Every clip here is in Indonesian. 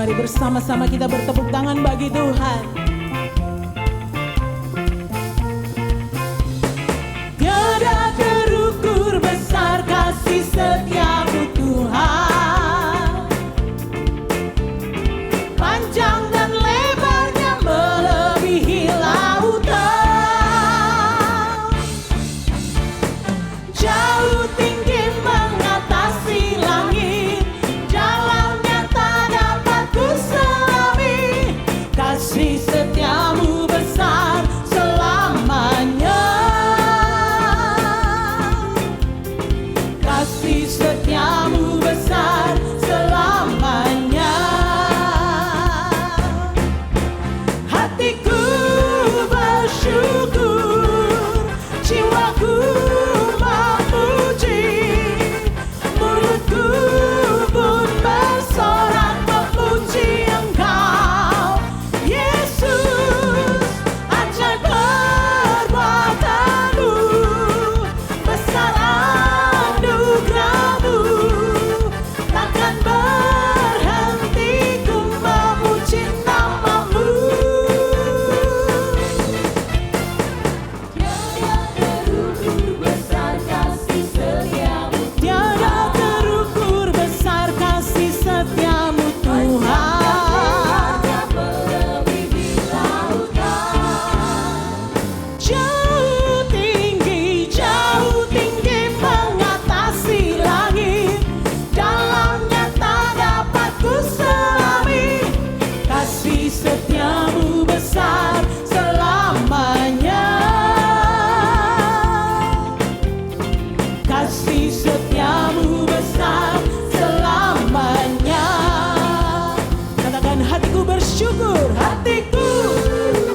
Mari bersama-sama kita bertepuk tangan bagi Tuhan. Tiada terukur besar kasih setiamu Tuhan, panjang dan lebarnya melebihi lautan, jauh tinggi mengatasi langit, jalannya tak dapat kuselami, kasih setiamu besar selamanya, kasih setiamu besar selamanya. Hatiku bersyukur, jiwaku memuji, mulutku pun bersorak memuji Engkau, Yesus. Ajaib perbuatanmu, besar anugerahmu, takkan berhenti ku memuji namamu. Tiada terukur besar kasih setiamu Tuhan, jauh tinggi mengatasi langit, dalamnya tak dapat kuselami, kasih setiamu besar selamanya, kasih setiamu besar selamanya. Katakan, hatiku bersyukur, hatiku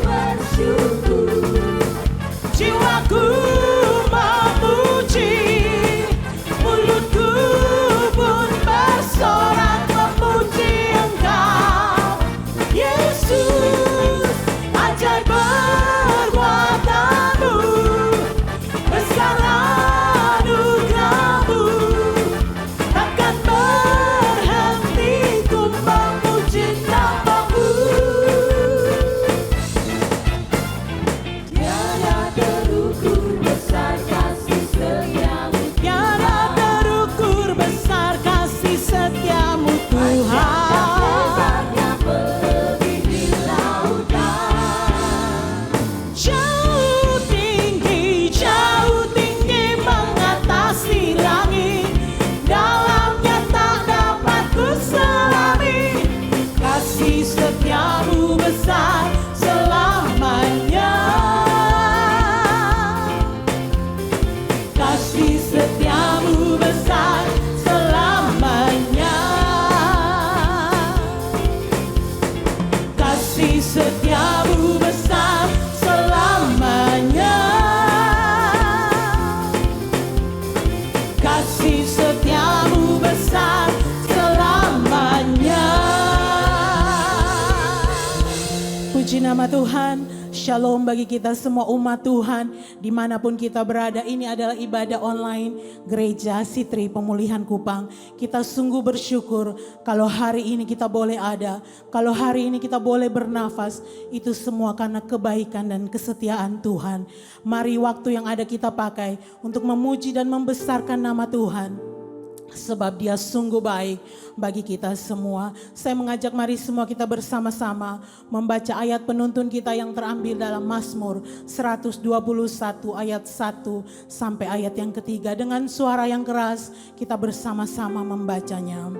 bersyukur, jiwaku memuji, mulutku pun bersorak memuji Engkau, Yesus. Ajaib perbuatanmu, besar anugerahmu, takkan berhenti ku memuji namamu. Tiada terukur besar kasih setiamu, tiada terukur besar kasih setiamu Tuhan, jauh tinggi mengatasi langit, dalamnya tak dapat kuselami, kasih setiamu besar selamanya, kasih setiamu besar selamanya, kasih setiamu besar selamanya, kasih setiamu besar selamanya. Puji nama Tuhan. Shalom bagi kita semua umat Tuhan dimanapun kita berada. Ini adalah ibadah online Gereja Sitri Pemulihan Kupang. Kita sungguh bersyukur kalau hari ini kita boleh ada, kalau hari ini kita boleh bernafas. Itu semua karena kebaikan dan kesetiaan Tuhan. Mari waktu yang ada kita pakai untuk memuji dan membesarkan nama Tuhan, sebab Dia sungguh baik bagi kita semua. Saya mengajak mari semua kita bersama-sama membaca ayat penuntun kita yang terambil dalam Mazmur 121 ayat 1 sampai ayat yang ketiga. Dengan suara yang keras kita bersama-sama membacanya.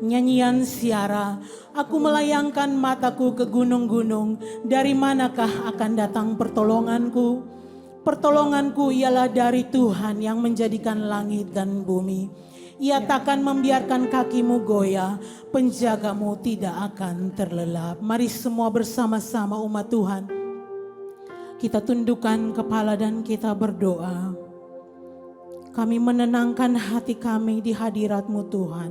Nyanyian Siara. Aku melayangkan mataku ke gunung-gunung, dari manakah akan datang pertolonganku? Pertolonganku ialah dari Tuhan yang menjadikan langit dan bumi. Ia takkan membiarkan kakimu goyah, penjagamu tidak akan terlelap. Mari semua bersama-sama umat Tuhan, kita tundukkan kepala dan kita berdoa. Kami menenangkan hati kami di hadirat-Mu Tuhan.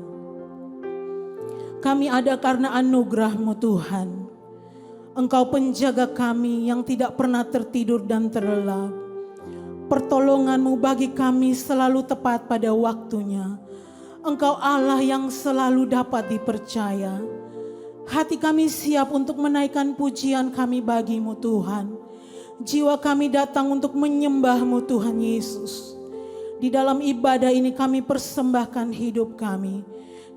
Kami ada karena anugerah-Mu Tuhan. Engkau penjaga kami yang tidak pernah tertidur dan terlelap. Pertolongan-Mu bagi kami selalu tepat pada waktunya. Engkau Allah yang selalu dapat dipercaya. Hati kami siap untuk menaikkan pujian kami bagi-Mu Tuhan. Jiwa kami datang untuk menyembah-Mu Tuhan Yesus. Di dalam ibadah ini kami persembahkan hidup kami.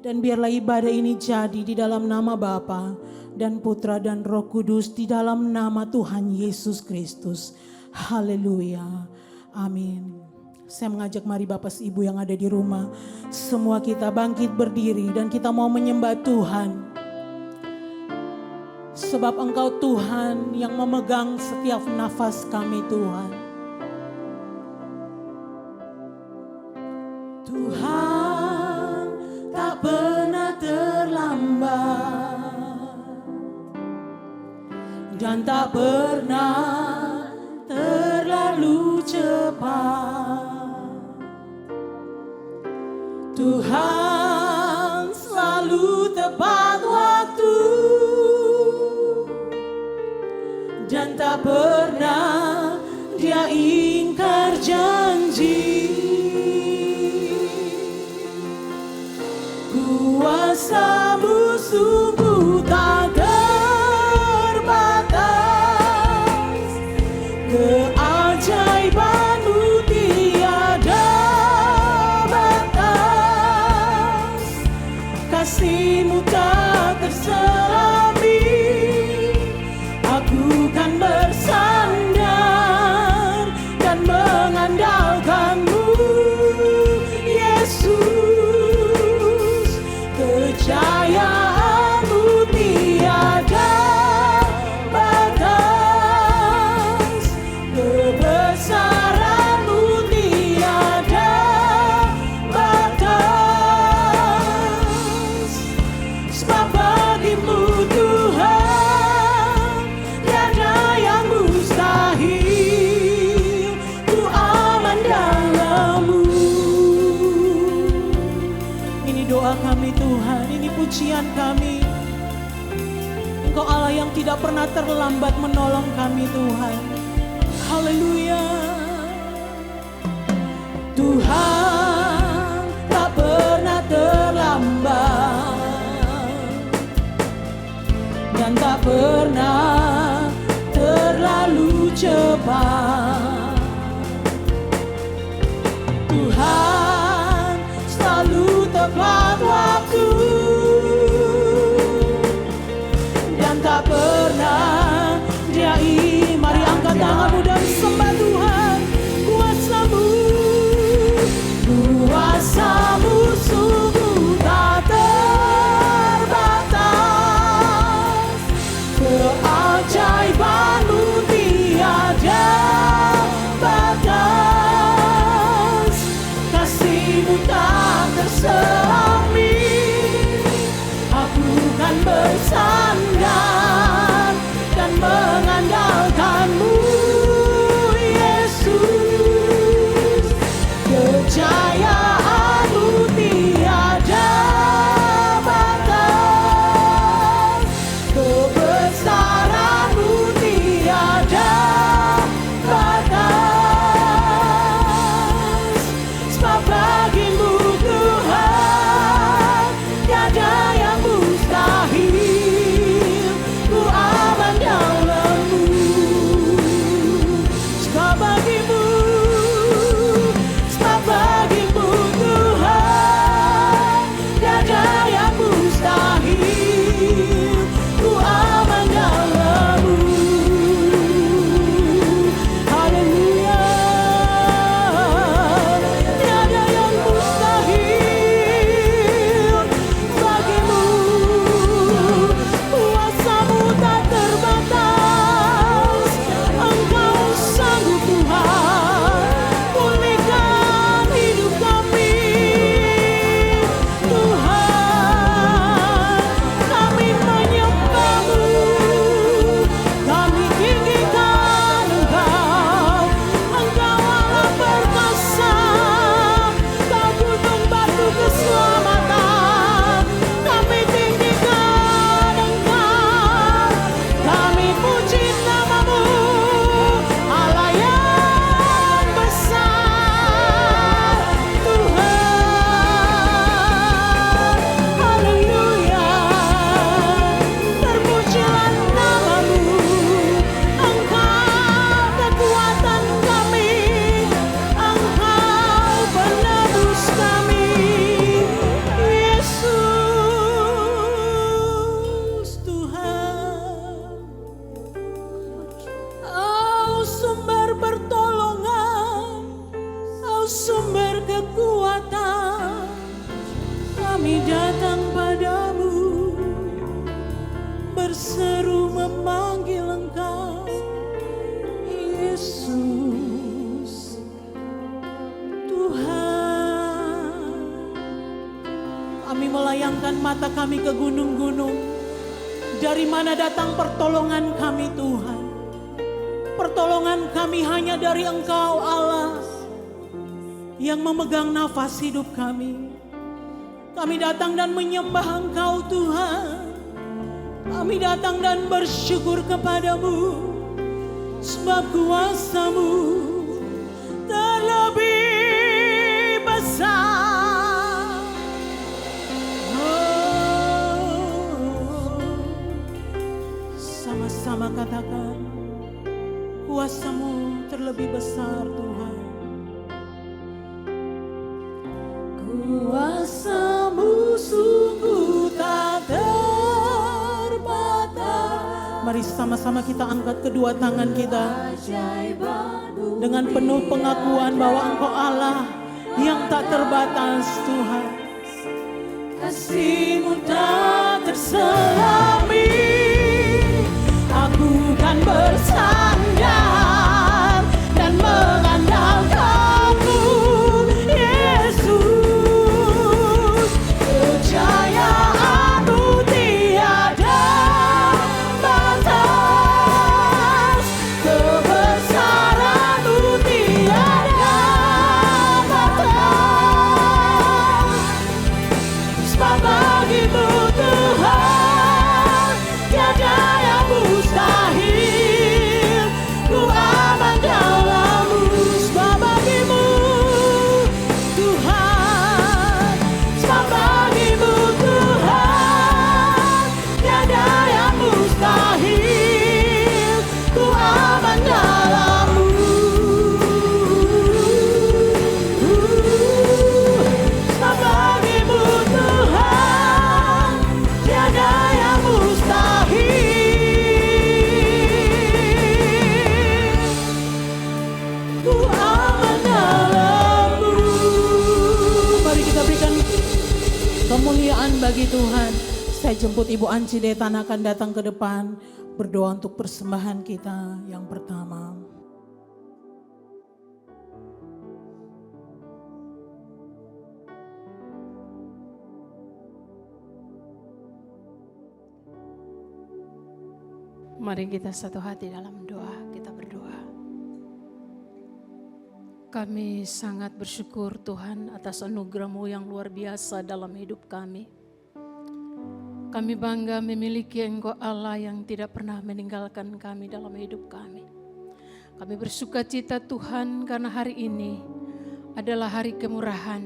Dan biarlah ibadah ini jadi di dalam nama Bapa dan Putra dan Roh Kudus, di dalam nama Tuhan Yesus Kristus. Haleluya. Amin. Saya mengajak mari Bapak Ibu yang ada di rumah, semua kita bangkit berdiri dan kita mau menyembah Tuhan. Sebab Engkau Tuhan yang memegang setiap nafas kami Tuhan. Tuhan tak pernah terlambat dan tak pernah terlalu cepat. Tuhan selalu tepat waktu dan tak pernah Dia ingkar janji. Kuasa-Mu sungguh tak terbatas, keajaiban-Mu tiada batas, kasih-Mu tak terselami. Aku kan bersandar dan mengandalkan-Mu, Yesus. Kejayaan-Mu tiada batas, kebesaran-Mu tiada batas. Sebab bagi-Mu Tuhan tiada yang mustahil, ku aman dalam-Mu. Ini doa kami Tuhan, ini pujian kami. Engkau Allah yang tidak pernah terlambat menolong kami Tuhan. Haleluya. Tuhan tak pernah terlambat dan tak pernah terlalu cepat. Tuhan selalu tepat waktu dan tak pernah Dia mari angkat tanganmu dan sembah Tuhan. Kuasa-Mu, kuasa-Mu sungguh tak terbatas, keajaiban-Mu tiada batas, kasih-Mu tak terselami. Aku kan bersandar dan mengandalkan-Mu, Yesus. Kejayaan-Mu tiada batas, kebesaran-Mu tiada batas. Sebab bagi-Mu Tuhan tiada yang mustahil, ku aman dalam-Mu. kekuatan, kami datang padamu, berseru memanggil Engkau, Yesus, Tuhan. Kami melayangkan mata kami ke gunung-gunung. Dari mana datang pertolongan kami, Tuhan? Pertolongan kami hanya dari Engkau, Allah, yang memegang nafas hidup kami. Kami datang dan menyembah Engkau, Tuhan. Kami datang dan bersyukur kepadamu, sebab kuasa-Mu terlebih besar. Sama-sama katakan, kuasa-Mu terlebih besar, Tuhan. Kuasa-Mu sungguh tak terbatas. Mari sama-sama kita angkat kedua tangan kita dengan penuh pengakuan bahwa Engkau Allah yang tak terbatas, Tuhan. Kasih-Mu tak terselami. Aku kan bersandar dan mengandalkan-Mu, Yesus. Kejayaan-Mu tiada batas, kebesaran-Mu tiada batas. Sebab bagi-Mu, Tuhan, tiada yang mustahil. Ku aman dalam-Mu. Sebab bagi-Mu, Tuhan, sebab bagi-Mu, Tuhan, tiada yang mustahil. Ku aman dalam-Mu. Sebab bagi-Mu, Tuhan, tiada yang mustahil. Ku aman dalam-Mu. Mari kita berikan kemuliaan bagi Tuhan. Saya jemput Ibu Anci Detan akan datang ke depan berdoa untuk persembahan kita yang pertama. Mari kita satu hati dalam doa, kita berdoa. Kami sangat bersyukur Tuhan atas anugerah-Mu yang luar biasa dalam hidup kami. Kami bangga memiliki Engkau Allah yang tidak pernah meninggalkan kami dalam hidup kami. Kami bersuka cita Tuhan karena hari ini adalah hari kemurahan,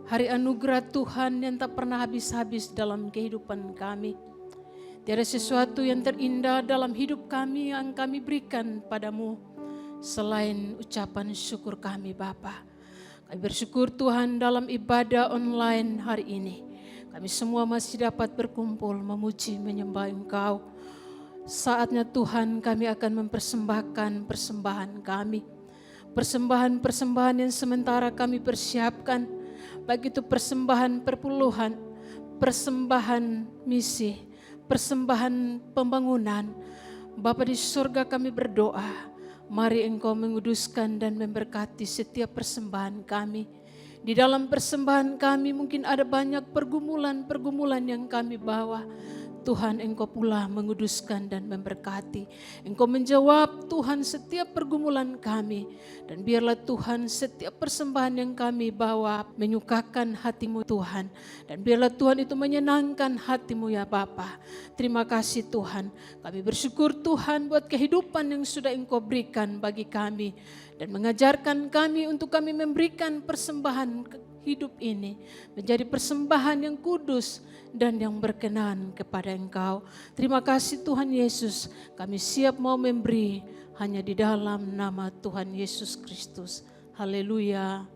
hari anugerah Tuhan yang tak pernah habis-habis dalam kehidupan kami. Tiada sesuatu yang terindah dalam hidup kami yang kami berikan padamu selain ucapan syukur kami Bapa. Kami bersyukur Tuhan dalam ibadah online hari ini. Kami semua masih dapat berkumpul memuji menyembah Engkau. Saatnya Tuhan kami akan mempersembahkan persembahan kami. Persembahan-persembahan yang sementara kami persiapkan. Baik itu persembahan perpuluhan, persembahan misi, persembahan pembangunan. Bapa di surga kami berdoa, mari Engkau menguduskan dan memberkati setiap persembahan kami. Di dalam persembahan kami mungkin ada banyak pergumulan-pergumulan yang kami bawa. Tuhan Engkau pula menguduskan dan memberkati. Engkau menjawab Tuhan setiap pergumulan kami. Dan biarlah Tuhan setiap persembahan yang kami bawa menyukakan hati-Mu Tuhan. Dan biarlah Tuhan itu menyenangkan hati-Mu ya Bapa. Terima kasih Tuhan. Kami bersyukur Tuhan buat kehidupan yang sudah Engkau berikan bagi kami. Dan mengajarkan kami untuk kami memberikan persembahan hidup ini menjadi persembahan yang kudus dan yang berkenan kepada Engkau. Terima kasih Tuhan Yesus, kami siap mau memberi hanya di dalam nama Tuhan Yesus Kristus. Haleluya,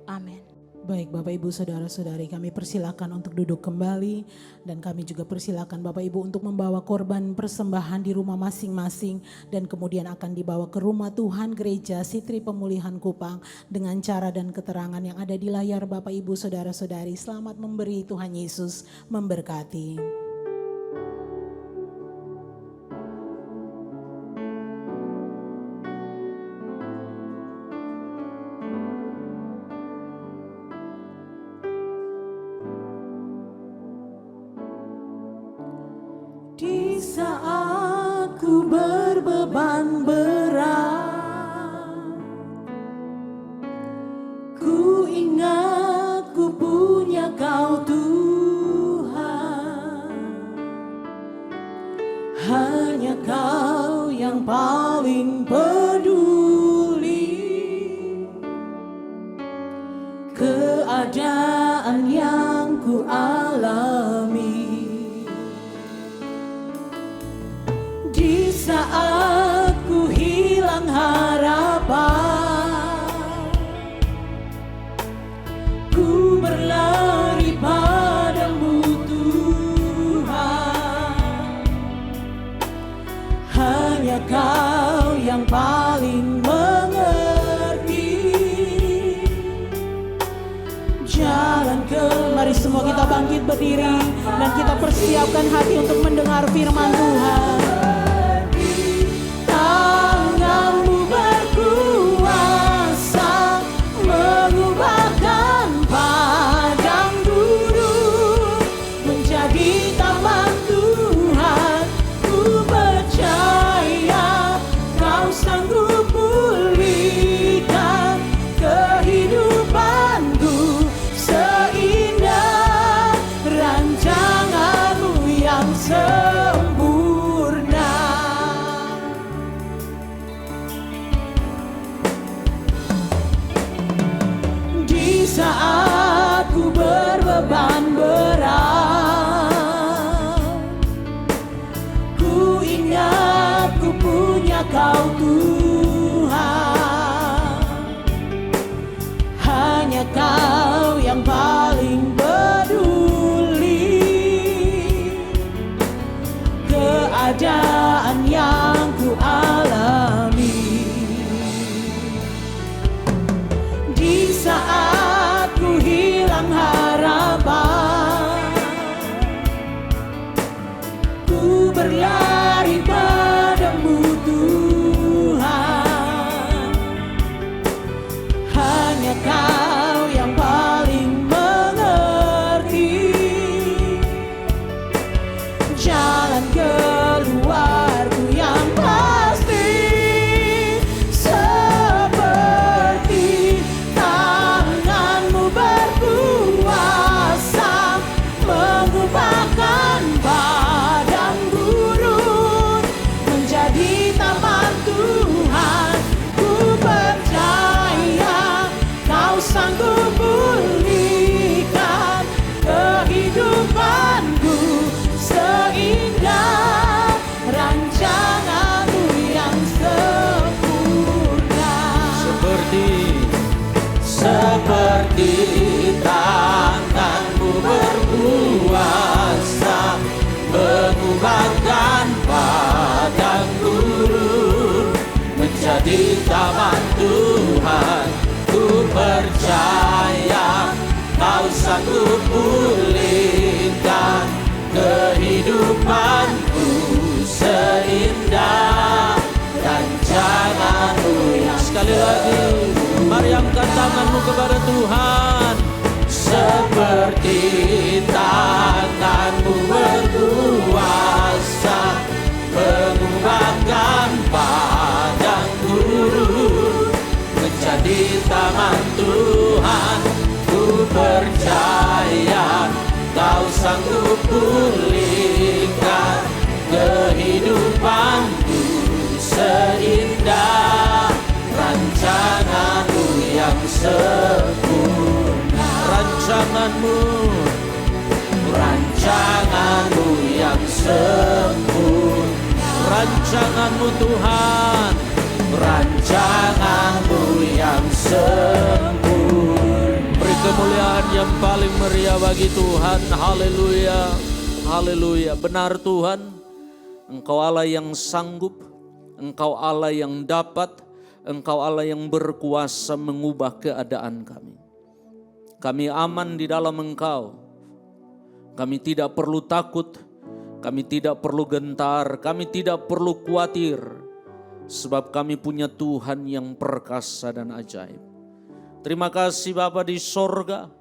amin. Baik Bapak Ibu Saudara-saudari, kami persilakan untuk duduk kembali dan kami juga persilakan Bapak Ibu untuk membawa korban persembahan di rumah masing-masing dan kemudian akan dibawa ke rumah Tuhan Gereja Sitri Pemulihan Kupang dengan cara dan keterangan yang ada di layar Bapak Ibu Saudara-saudari. Selamat memberi, Tuhan Yesus memberkati. Di saat ku berbeban berat, ku ingat ku punya Kau Tuhan. Hanya Kau yang paling peduli keadaan yang ku alami. Di saat ku hilang harapan, ku berlari padamu Tuhan. Hanya Kau yang paling mengerti jalan ke. Mari semua kita bangkit berdiri dan kita persiapkan hati untuk mendengar firman Tuhan. Saat ku berbeban berat, ku ingat ku punya Kau Tuhan. Hanya Kau yang paling peduli keadaan yang ku alami. Di saat hilang harapan, ku berlari padamu Tuhan. Hanya Kau yang paling mengerti jalan keluarku yang pasti. Seperti tangan-Mu berkuasa mengubahkan padang gurun menjadi taman Tuhan. Ku percaya Kau sanggup pulihkan kehidupanku seindah rancangan-Mu. Sekali lagi, mari angkat tanganmu kepada Tuhan. Seperti tangan-Mu berkuasa mengubahkan padang gurun menjadi taman Tuhan. Ku percaya Kau sanggup pulihkan kehidupanku seindah rancangan-Mu yang sempurna. Rancangan-Mu yang sempurna. Rancangan-Mu Tuhan, rancangan-Mu yang sempurna. Beri kemuliaan yang paling meriah bagi Tuhan. Haleluya, haleluya. Benar Tuhan, Engkau Allah yang sanggup, Engkau Allah yang dapat, Engkau Allah yang berkuasa mengubah keadaan kami. Kami aman di dalam Engkau. Kami tidak perlu takut, kami tidak perlu gentar, kami tidak perlu khawatir. Sebab kami punya Tuhan yang perkasa dan ajaib. Terima kasih Bapa di sorga,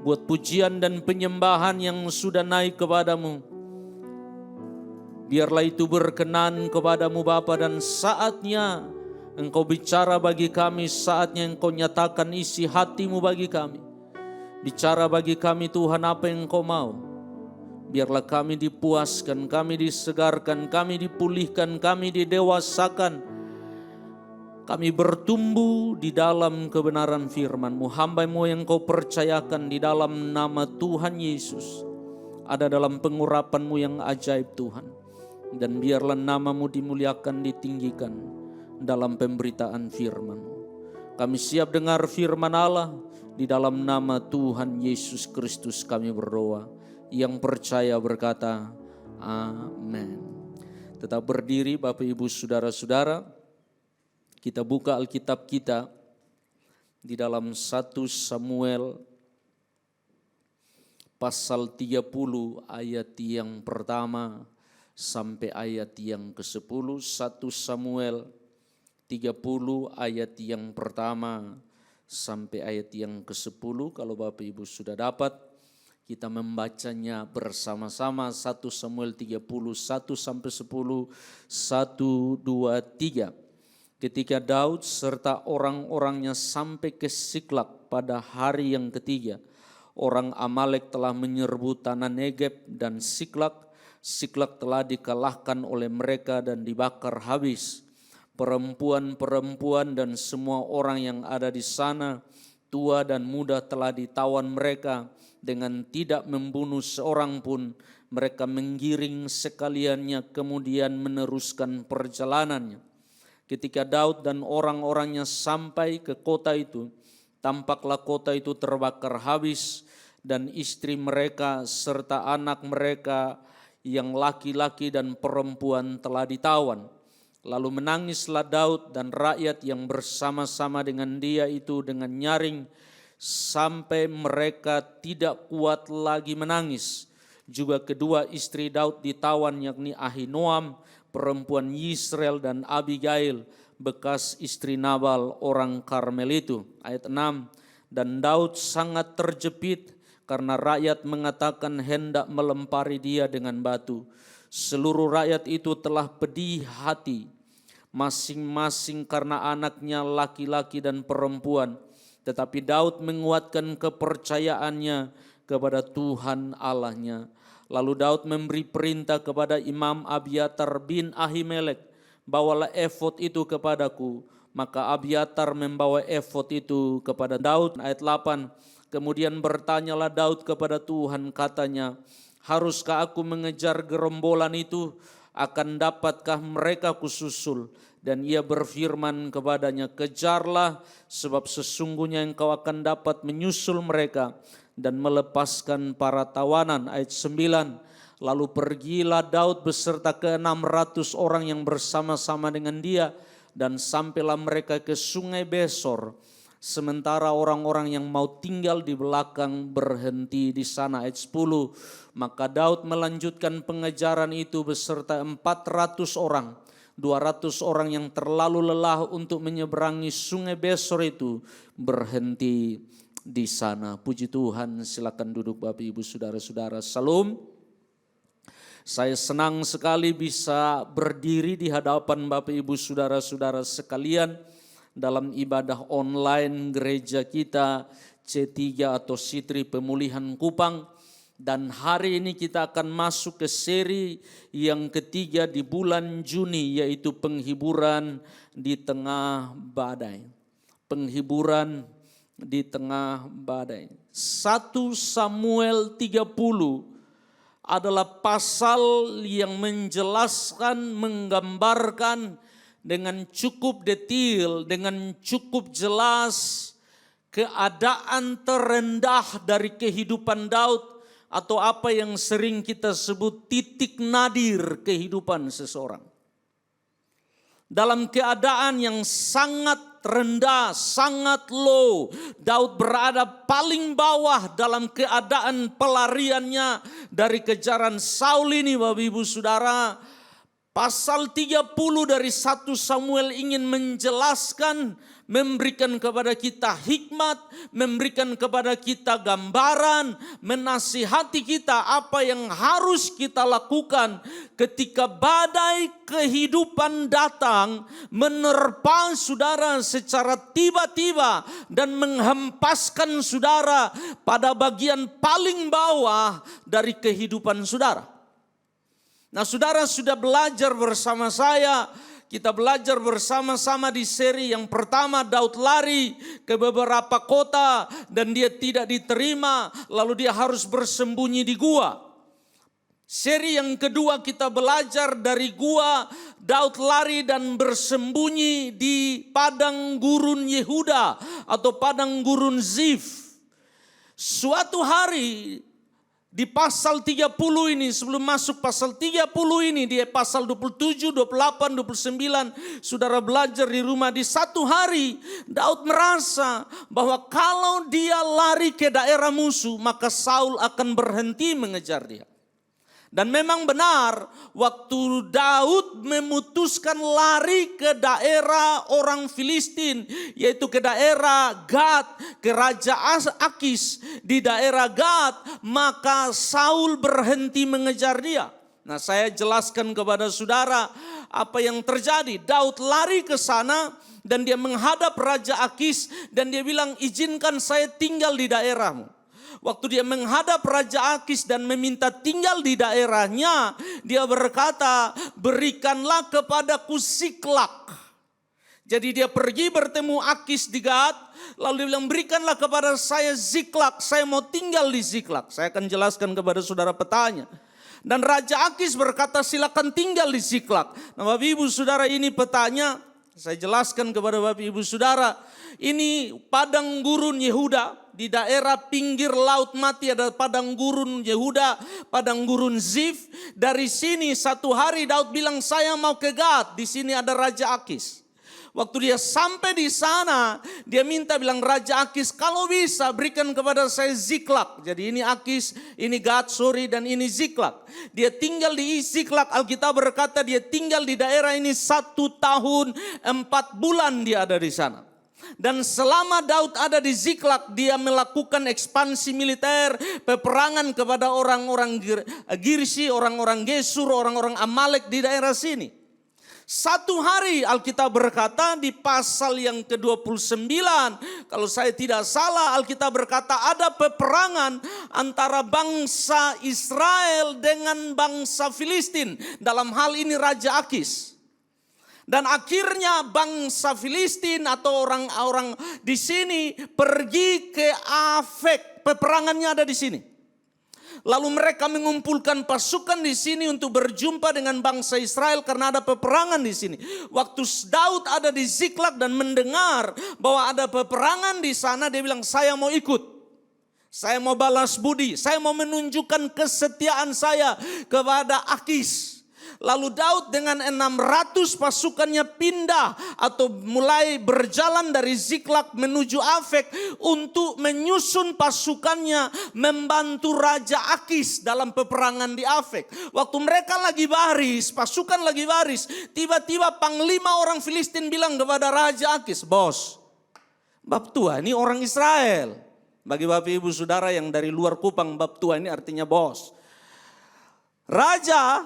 buat pujian dan penyembahan yang sudah naik kepadamu. Biarlah itu berkenan kepadamu Bapa, dan saatnya Engkau bicara bagi kami, saatnya Engkau nyatakan isi hatimu bagi kami. Bicara bagi kami Tuhan apa yang Engkau mau. Biarlah kami dipuaskan, kami disegarkan, kami dipulihkan, kami didewasakan. Kami bertumbuh di dalam kebenaran firman-Mu. Hamba-Mu yang Kau percayakan di dalam nama Tuhan Yesus. Ada dalam pengurapan-Mu yang ajaib Tuhan. Dan biarlah nama-Mu dimuliakan, ditinggikan dalam pemberitaan firman-Mu. Kami siap dengar firman Allah. Di dalam nama Tuhan Yesus Kristus kami berdoa. Yang percaya berkata, amin. Tetap berdiri Bapak Ibu Saudara-saudara. Kita buka Alkitab kita di dalam 1 Samuel pasal 30 ayat yang pertama sampai ayat yang ke-10. 1 Samuel 30 ayat yang pertama sampai ayat yang ke-10. Kalau Bapak Ibu sudah dapat, kita membacanya bersama-sama. 1 Samuel 30, 1 sampai 10, 1, 2, 3. Ketika Daud serta orang-orangnya sampai ke Siklak pada hari yang ketiga, orang Amalek telah menyerbu tanah Negeb dan Siklak. Siklak telah dikalahkan oleh mereka dan dibakar habis. Perempuan-perempuan dan semua orang yang ada di sana, tua dan muda, telah ditawan mereka dengan tidak membunuh seorang pun. Mereka menggiring sekaliannya kemudian meneruskan perjalanannya. Ketika Daud dan orang-orangnya sampai ke kota itu, tampaklah kota itu terbakar habis dan istri mereka serta anak mereka yang laki-laki dan perempuan telah ditawan. Lalu menangislah Daud dan rakyat yang bersama-sama dengan dia itu dengan nyaring sampai mereka tidak kuat lagi menangis. Juga kedua istri Daud ditawan, yakni Ahinoam perempuan Yisrael dan Abigail bekas istri Nabal orang Karmel itu. Ayat 6, dan Daud sangat terjepit karena rakyat mengatakan hendak melempari dia dengan batu. Seluruh rakyat itu telah pedih hati, masing-masing karena anaknya laki-laki dan perempuan. Tetapi Daud menguatkan kepercayaannya kepada Tuhan Allahnya. Lalu Daud memberi perintah kepada Imam Abiatar bin Ahimelek, bawalah efod itu kepadaku. Maka Abiatar membawa efod itu kepada Daud. Ayat 8, kemudian bertanyalah Daud kepada Tuhan, katanya, haruskah aku mengejar gerombolan itu? Akan dapatkah mereka kususul? Dan ia berfirman kepadanya, kejarlah, sebab sesungguhnya engkau akan dapat menyusul mereka dan melepaskan para tawanan. Ayat 9, lalu pergilah Daud beserta ke-600 orang yang bersama-sama dengan dia, dan sampailah mereka ke sungai Besor. Sementara orang-orang yang mau tinggal di belakang berhenti di sana. Ayat 10, maka Daud melanjutkan pengejaran itu beserta 400 orang. 200 orang yang terlalu lelah untuk menyeberangi sungai Besor itu berhenti di sana. Puji Tuhan, silakan duduk Bapak Ibu Saudara-saudara. Salam. Saya senang sekali bisa berdiri di hadapan Bapak Ibu Saudara-saudara sekalian dalam ibadah online gereja kita C3 atau Sitri Pemulihan Kupang. Dan hari ini kita akan masuk ke seri yang ketiga di bulan Juni, yaitu penghiburan di tengah badai. Penghiburan di tengah badai. 1 Samuel 30 adalah pasal yang menjelaskan, menggambarkan dengan cukup detail, dengan cukup jelas keadaan terendah dari kehidupan Daud, atau apa yang sering kita sebut titik nadir kehidupan seseorang. Dalam keadaan yang sangat rendah, sangat low, Daud berada paling bawah dalam keadaan pelariannya dari kejaran Saul ini, Bapak Ibu Saudara. Pasal 30 dari 1 Samuel ingin menjelaskan, memberikan kepada kita hikmat, memberikan kepada kita gambaran, menasihati kita apa yang harus kita lakukan ketika badai kehidupan datang menerpa saudara secara tiba-tiba dan menghempaskan saudara pada bagian paling bawah dari kehidupan saudara. Nah, saudara sudah belajar bersama saya. Kita belajar bersama-sama di seri yang pertama, Daud lari ke beberapa kota dan dia tidak diterima, lalu dia harus bersembunyi di gua. Seri yang kedua kita belajar dari gua, Daud lari dan bersembunyi di padang gurun Yehuda atau padang gurun Zif. Suatu hari di pasal 30 ini, sebelum masuk pasal 30 ini, di pasal 27, 28, 29, saudara belajar di rumah, di satu hari Daud merasa bahwa kalau dia lari ke daerah musuh, maka Saul akan berhenti mengejar dia. Dan memang benar, waktu Daud memutuskan lari ke daerah orang Filistin, yaitu ke daerah Gad, ke Raja Akis di daerah Gad, maka Saul berhenti mengejar dia. Nah, saya jelaskan kepada saudara apa yang terjadi. Daud lari ke sana dan dia menghadap Raja Akis dan dia bilang, izinkan saya tinggal di daerahmu. Waktu dia menghadap Raja Akis dan meminta tinggal di daerahnya, dia berkata, berikanlah kepadaku Siklak. Jadi dia pergi bertemu Akis di Gad, lalu dia bilang, berikanlah kepada saya Siklak, saya mau tinggal di Siklak. Saya akan jelaskan kepada saudara petanya. Dan Raja Akis berkata, silakan tinggal di Siklak. Nah, Bapak Ibu Saudara, ini petanya, saya jelaskan kepada Bapak Ibu Saudara, ini padang gurun Yehuda. Di daerah pinggir Laut Mati ada padang gurun Yehuda, padang gurun Zif. Dari sini satu hari Daud bilang, saya mau ke Gad. Di sini ada Raja Akis. Waktu dia sampai di sana, dia minta bilang, Raja Akis, kalau bisa berikan kepada saya Siklak. Jadi ini Akis, ini Gad, dan ini Siklak. Dia tinggal di Siklak. Alkitab berkata dia tinggal di daerah ini 1 tahun 4 bulan dia ada di sana. Dan selama Daud ada di Siklak, dia melakukan ekspansi militer, peperangan kepada orang-orang Girsi, orang-orang Gesur, orang-orang Amalek di daerah sini. Satu hari Alkitab berkata di pasal yang ke-29, kalau saya tidak salah, Alkitab berkata ada peperangan antara bangsa Israel dengan bangsa Filistin. Dalam hal ini Raja Akis. Dan akhirnya bangsa Filistin atau orang-orang di sini pergi ke Afek. Peperangannya ada di sini. Lalu mereka mengumpulkan pasukan di sini untuk berjumpa dengan bangsa Israel karena ada peperangan di sini. Waktu Daud ada di Siklak dan mendengar bahwa ada peperangan di sana, dia bilang, saya mau ikut. Saya mau balas budi. Saya mau menunjukkan kesetiaan saya kepada Akis. Lalu Daud dengan 600 pasukannya pindah atau mulai berjalan dari Siklak menuju Afek untuk menyusun pasukannya membantu Raja Akis dalam peperangan di Afek. Waktu mereka lagi baris, pasukan lagi baris, tiba-tiba panglima orang Filistin bilang kepada Raja Akis, bos, bab tua ini orang Israel. Bagi Bapak Ibu Saudara yang dari luar Kupang, bab tua ini artinya bos. Raja,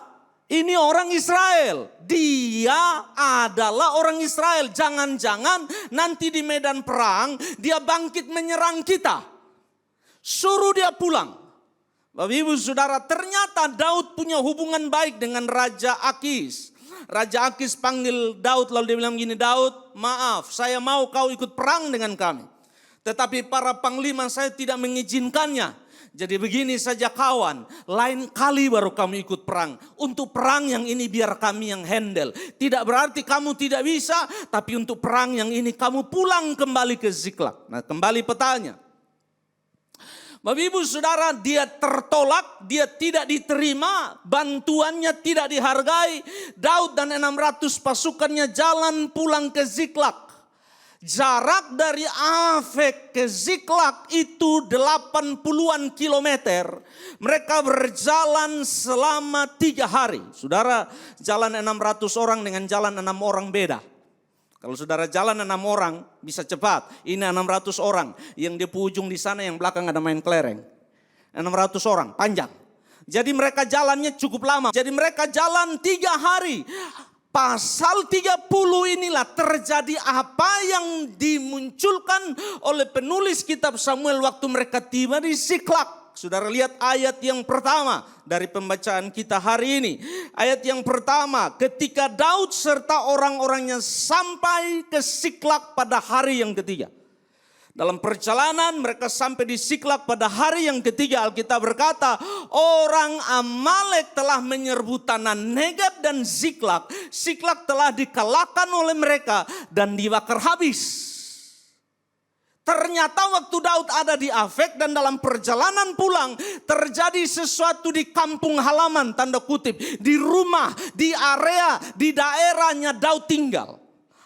ini orang Israel, dia adalah orang Israel. Jangan-jangan nanti di medan perang dia bangkit menyerang kita. Suruh dia pulang. Bapak Ibu Saudara, ternyata Daud punya hubungan baik dengan Raja Akis. Raja Akis panggil Daud lalu dia bilang gini, Daud, maaf, saya mau kau ikut perang dengan kami. Tetapi para panglima saya tidak mengizinkannya. Jadi begini saja kawan, lain kali baru kamu ikut perang. Untuk perang yang ini biar kami yang handle. Tidak berarti kamu tidak bisa, tapi untuk perang yang ini kamu pulang kembali ke Ziklag. Nah, kembali petanya. Bapak Ibu Saudara, dia tertolak, dia tidak diterima, bantuannya tidak dihargai. Daud dan 600 pasukannya jalan pulang ke Ziklag. Jarak dari Afek ke Ziklag itu 80-an kilometer. Mereka berjalan selama 3 hari. Saudara, jalan 600 orang dengan jalan 6 orang beda. Kalau saudara jalan 6 orang bisa cepat. Ini 600 orang. Yang di ujung di sana yang belakang ada main kelereng. 600 orang, panjang. Jadi mereka jalannya cukup lama. Jadi mereka jalan 3 hari. Pasal 30 inilah terjadi apa yang dimunculkan oleh penulis kitab Samuel waktu mereka tiba di Ziklag. Saudara lihat ayat yang pertama dari pembacaan kita hari ini. Ayat yang pertama, ketika Daud serta orang-orangnya sampai ke Ziklag pada hari yang ketiga. Dalam perjalanan mereka sampai di Ziklag pada hari yang ketiga, Alkitab berkata, orang Amalek telah menyerbu tanah Negeb dan Ziklag. Ziklag telah dikalahkan oleh mereka dan dibakar habis. Ternyata waktu Daud ada di Afek dan dalam perjalanan pulang terjadi sesuatu di kampung halaman, tanda kutip, di rumah, di area, di daerahnya Daud tinggal.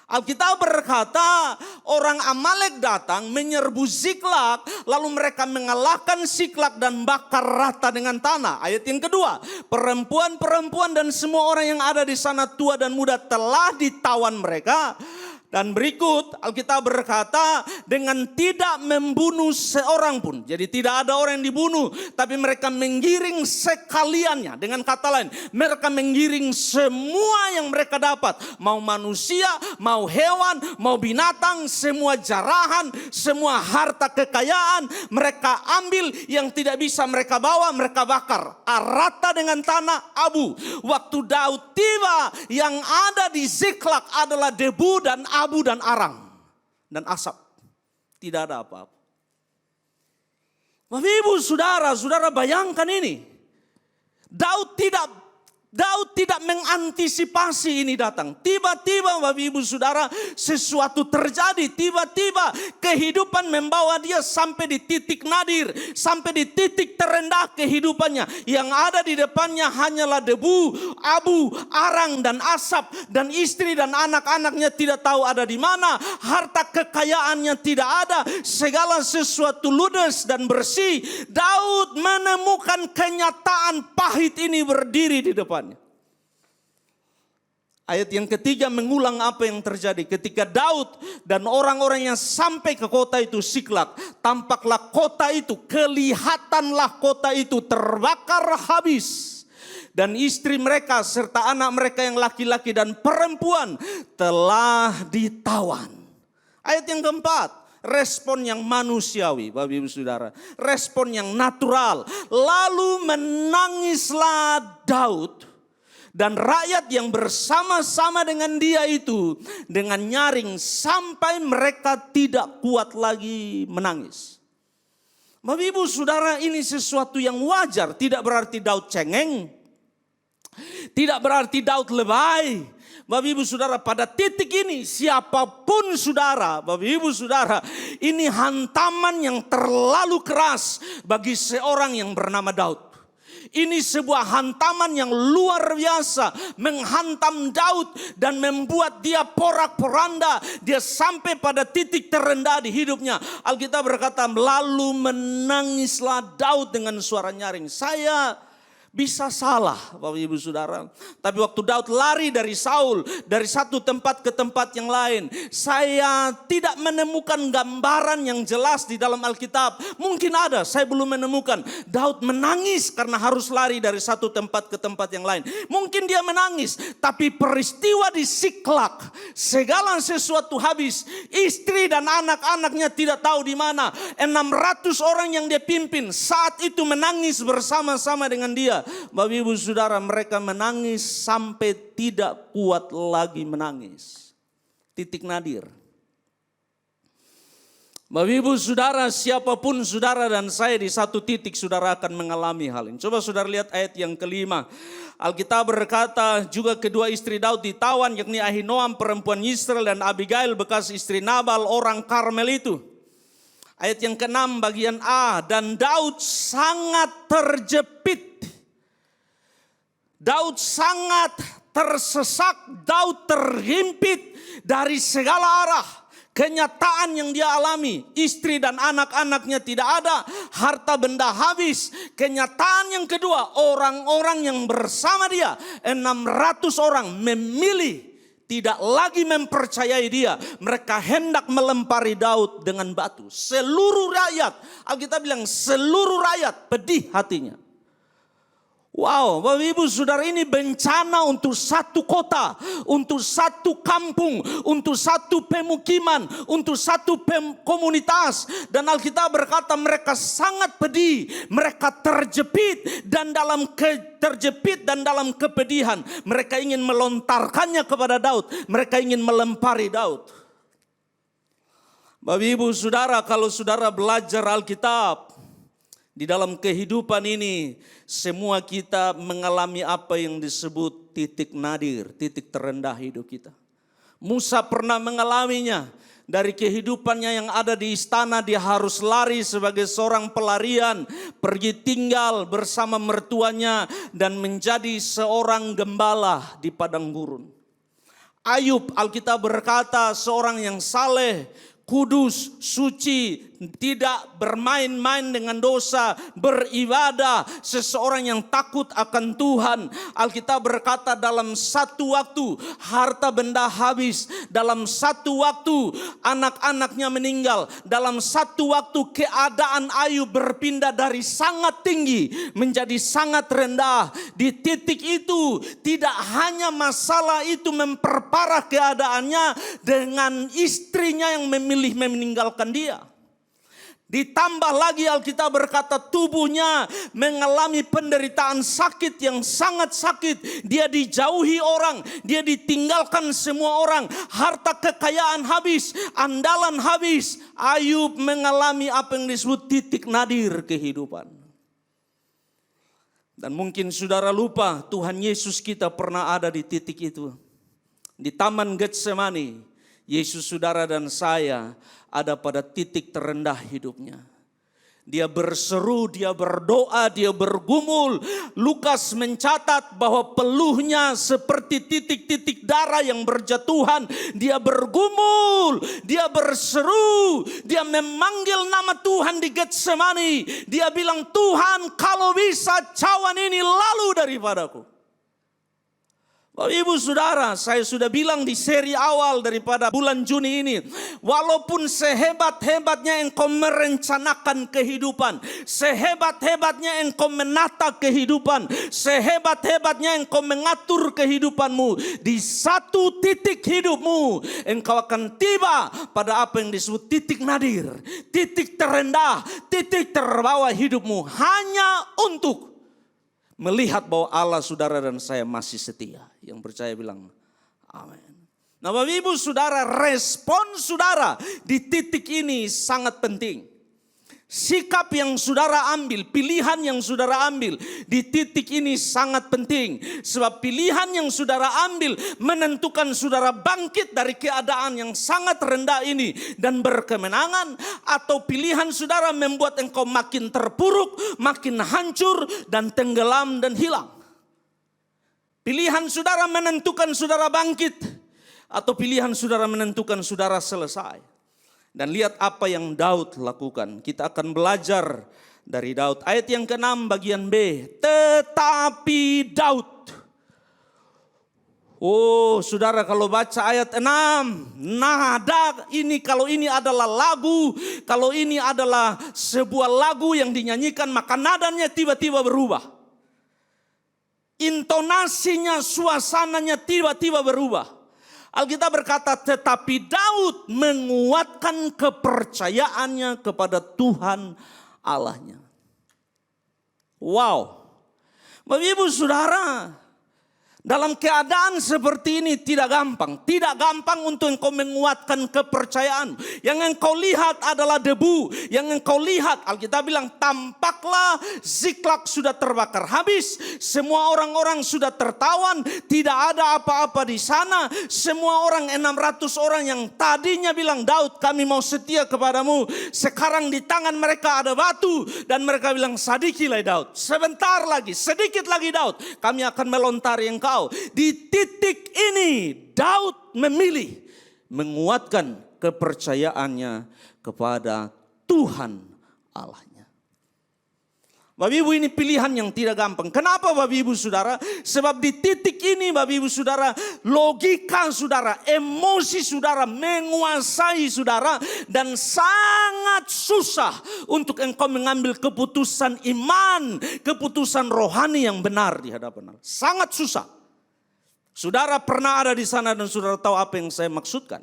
Alkitab berkata orang Amalek datang menyerbu Ziklag, lalu mereka mengalahkan Ziklag dan bakar rata dengan tanah. Ayat yang kedua, perempuan-perempuan dan semua orang yang ada di sana tua dan muda telah ditawan mereka. Dan berikut Alkitab berkata dengan tidak membunuh seorang pun. Jadi tidak ada orang yang dibunuh, tapi mereka menggiring sekaliannya. Dengan kata lain, mereka menggiring semua yang mereka dapat. Mau manusia, mau hewan, mau binatang, semua jarahan, semua harta kekayaan. Mereka ambil, yang tidak bisa mereka bawa, mereka bakar. Rata dengan tanah, abu. Waktu Daud tiba, yang ada di Ziklag adalah debu dan abu dan arang dan asap. Tidak ada apa-apa. Bapak Ibu Saudara, saudara bayangkan ini. Daud tidak mengantisipasi ini datang. Tiba-tiba Bapak Ibu Saudara sesuatu terjadi. Tiba-tiba kehidupan membawa dia sampai di titik nadir. Sampai di titik terendah kehidupannya. Yang ada di depannya hanyalah debu, abu, arang dan asap. Dan istri dan anak-anaknya tidak tahu ada di mana. Harta kekayaannya tidak ada. Segala sesuatu ludes dan bersih. Daud menemukan kenyataan pahit ini berdiri di depannya. Ayat yang ketiga mengulang apa yang terjadi. Ketika Daud dan orang-orang yang sampai ke kota itu Ziklag, tampaklah kota itu, kelihatanlah kota itu terbakar habis. Dan istri mereka serta anak mereka yang laki-laki dan perempuan telah ditawan. Ayat yang keempat, respon yang manusiawi, Bapak Ibu Saudara. Respon yang natural. Lalu menangislah Daud dan rakyat yang bersama-sama dengan dia itu dengan nyaring sampai mereka tidak kuat lagi menangis. Bapak Ibu Saudara, ini sesuatu yang wajar. Tidak berarti Daud cengeng. Tidak berarti Daud lebay. Bapak Ibu Saudara, pada titik ini siapapun saudara, Bapak Ibu Saudara, ini hantaman yang terlalu keras bagi seorang yang bernama Daud. Ini sebuah hantaman yang luar biasa menghantam Daud dan membuat dia porak-poranda. Dia sampai pada titik terendah di hidupnya. Alkitab berkata, lalu menangislah Daud dengan suara nyaring. Saya bisa salah Bapak Ibu Saudara. Tapi waktu Daud lari dari Saul, dari satu tempat ke tempat yang lain, saya tidak menemukan gambaran yang jelas di dalam Alkitab. Mungkin ada, saya belum menemukan. Daud menangis karena harus lari dari satu tempat ke tempat yang lain. Mungkin dia menangis, tapi peristiwa di Ziklag, segala sesuatu habis. Istri dan anak-anaknya tidak tahu di mana. 600 orang yang dia pimpin saat itu menangis bersama-sama dengan dia. Bapak Ibu Saudara, mereka menangis sampai tidak kuat lagi menangis. Titik nadir. Bapak Ibu Saudara, siapapun saudara dan saya di satu titik saudara akan mengalami hal ini. Coba saudara lihat ayat yang kelima. Alkitab berkata juga kedua istri Daud ditawan, yakni Ahinoam perempuan Yisrael dan Abigail bekas istri Nabal orang Karmel itu. Ayat yang keenam bagian A, dan Daud sangat terjepit. Daud sangat tersesak, Daud terhimpit dari segala arah. Kenyataan yang dia alami, istri dan anak-anaknya tidak ada, harta benda habis. Kenyataan yang kedua, orang-orang yang bersama dia, 600 orang memilih tidak lagi mempercayai dia. Mereka hendak melempari Daud dengan batu. Seluruh rakyat, Alkitab bilang seluruh rakyat pedih hatinya. Wow, Bapak Ibu Saudara, ini bencana untuk satu kota, untuk satu kampung, untuk satu pemukiman, untuk satu komunitas. Dan Alkitab berkata mereka sangat pedih, mereka terjepit dan dalam kepedihan. Mereka ingin melontarkannya kepada Daud, mereka ingin melempari Daud. Bapak Ibu Saudara, kalau saudara belajar Alkitab, di dalam kehidupan ini, semua kita mengalami apa yang disebut titik nadir, titik terendah hidup kita. Musa pernah mengalaminya. Dari kehidupannya yang ada di istana, dia harus lari sebagai seorang pelarian, pergi tinggal bersama mertuanya dan menjadi seorang gembala di padang gurun. Ayub, Alkitab berkata seorang yang saleh, kudus, suci, tidak bermain-main dengan dosa, beribadah, seseorang yang takut akan Tuhan. Alkitab berkata dalam satu waktu harta benda habis, dalam satu waktu anak-anaknya meninggal, dalam satu waktu keadaan Ayub berpindah dari sangat tinggi menjadi sangat rendah. Di titik itu tidak hanya masalah itu memperparah keadaannya dengan istrinya yang memilih meninggalkan dia. Ditambah lagi Alkitab berkata tubuhnya mengalami penderitaan sakit yang sangat sakit. Dia dijauhi orang, dia ditinggalkan semua orang, harta kekayaan habis, andalan habis. Ayub mengalami apa yang disebut titik nadir kehidupan. Dan mungkin saudara lupa Tuhan Yesus kita pernah ada di titik itu. Di Taman Getsemani, Yesus saudara dan saya ada pada titik terendah hidupnya. Dia berseru, dia berdoa, dia bergumul. Lukas mencatat bahwa peluhnya seperti titik-titik darah yang berjatuhan. Dia bergumul, dia berseru, dia memanggil nama Tuhan di Getsemani. Dia bilang, Tuhan kalau bisa cawan ini lalu daripadaku. Bapak Ibu Saudara, saya sudah bilang di seri awal daripada bulan Juni ini, walaupun sehebat-hebatnya engkau merencanakan kehidupan, sehebat-hebatnya engkau menata kehidupan, sehebat-hebatnya engkau mengatur kehidupanmu, di satu titik hidupmu engkau akan tiba pada apa yang disebut titik nadir, titik terendah, titik terbawah hidupmu, hanya untuk melihat bahwa Allah saudara dan saya masih setia. Yang percaya bilang amin. Nah Bapak Ibu Saudara, respon saudara di titik ini sangat penting. Sikap yang saudara ambil, pilihan yang saudara ambil di titik ini sangat penting. Sebab pilihan yang saudara ambil menentukan saudara bangkit dari keadaan yang sangat rendah ini dan berkemenangan. Atau pilihan saudara membuat engkau makin terpuruk, makin hancur dan tenggelam dan hilang. Pilihan saudara menentukan saudara bangkit. Atau pilihan saudara menentukan saudara selesai. Dan lihat apa yang Daud lakukan. Kita akan belajar dari Daud. Ayat yang ke-6 bagian B. Tetapi Daud. Oh saudara, kalau baca ayat 6. Nada ini, kalau ini adalah lagu. Kalau ini adalah sebuah lagu yang dinyanyikan, maka nadanya tiba-tiba berubah. Intonasinya, suasananya tiba-tiba berubah. Alkitab berkata, tetapi Daud menguatkan kepercayaannya kepada Tuhan Allahnya. Wow. Bapak Ibu Saudara, Dalam keadaan seperti ini tidak gampang. Tidak gampang untuk engkau menguatkan kepercayaan. Yang engkau lihat adalah debu. Yang engkau lihat, Alkitab bilang, tampaklah Ziklag sudah terbakar habis. Semua orang-orang sudah tertawan. Tidak ada apa-apa di sana. Semua orang 600 orang yang tadinya bilang, Daud kami mau setia kepadamu. Sekarang di tangan mereka ada batu. Dan mereka bilang, sadikilah Daud. Sebentar lagi, sedikit lagi Daud. Kami akan melontari engkau. Di titik ini Daud memilih menguatkan kepercayaannya kepada Tuhan Allahnya. Bapak Ibu, ini pilihan yang tidak gampang. Kenapa Bapak Ibu Saudara? Sebab di titik ini Bapak Ibu Saudara, logika Saudara, emosi Saudara menguasai Saudara. Dan sangat susah untuk engkau mengambil keputusan iman, keputusan rohani yang benar di hadapan Allah. Sangat susah. Saudara pernah ada di sana dan saudara tahu apa yang saya maksudkan.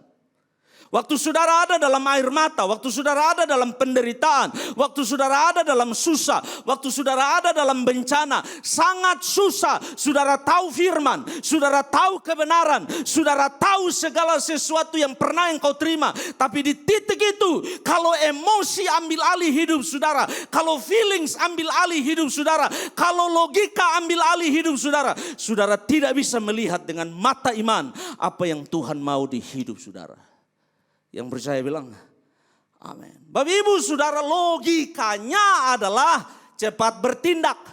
Waktu saudara ada dalam air mata, waktu saudara ada dalam penderitaan, waktu saudara ada dalam susah, waktu saudara ada dalam bencana, sangat susah. Saudara tahu firman, saudara tahu kebenaran, saudara tahu segala sesuatu yang pernah engkau terima. Tapi di titik itu, kalau emosi ambil alih hidup saudara, kalau feelings ambil alih hidup saudara, kalau logika ambil alih hidup saudara, saudara tidak bisa melihat dengan mata iman apa yang Tuhan mau di hidup saudara. Yang percaya bilang, amin. Bapak Ibu Saudara, logikanya adalah cepat bertindak.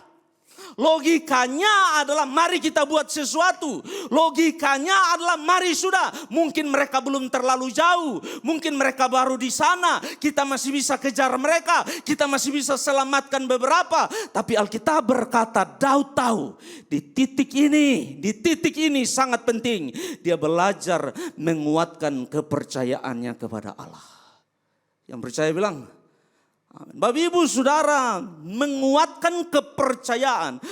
Logikanya adalah mari kita buat sesuatu. Logikanya adalah mari sudah. Mungkin mereka belum terlalu jauh. Mungkin mereka baru di sana. Kita masih bisa kejar mereka. Kita masih bisa selamatkan beberapa. Tapi Alkitab berkata, Daud tahu di titik ini sangat penting. Dia belajar menguatkan kepercayaannya kepada Allah. Yang percaya bilang, amin. Bapak Ibu Saudara, menguatkan kepercayaan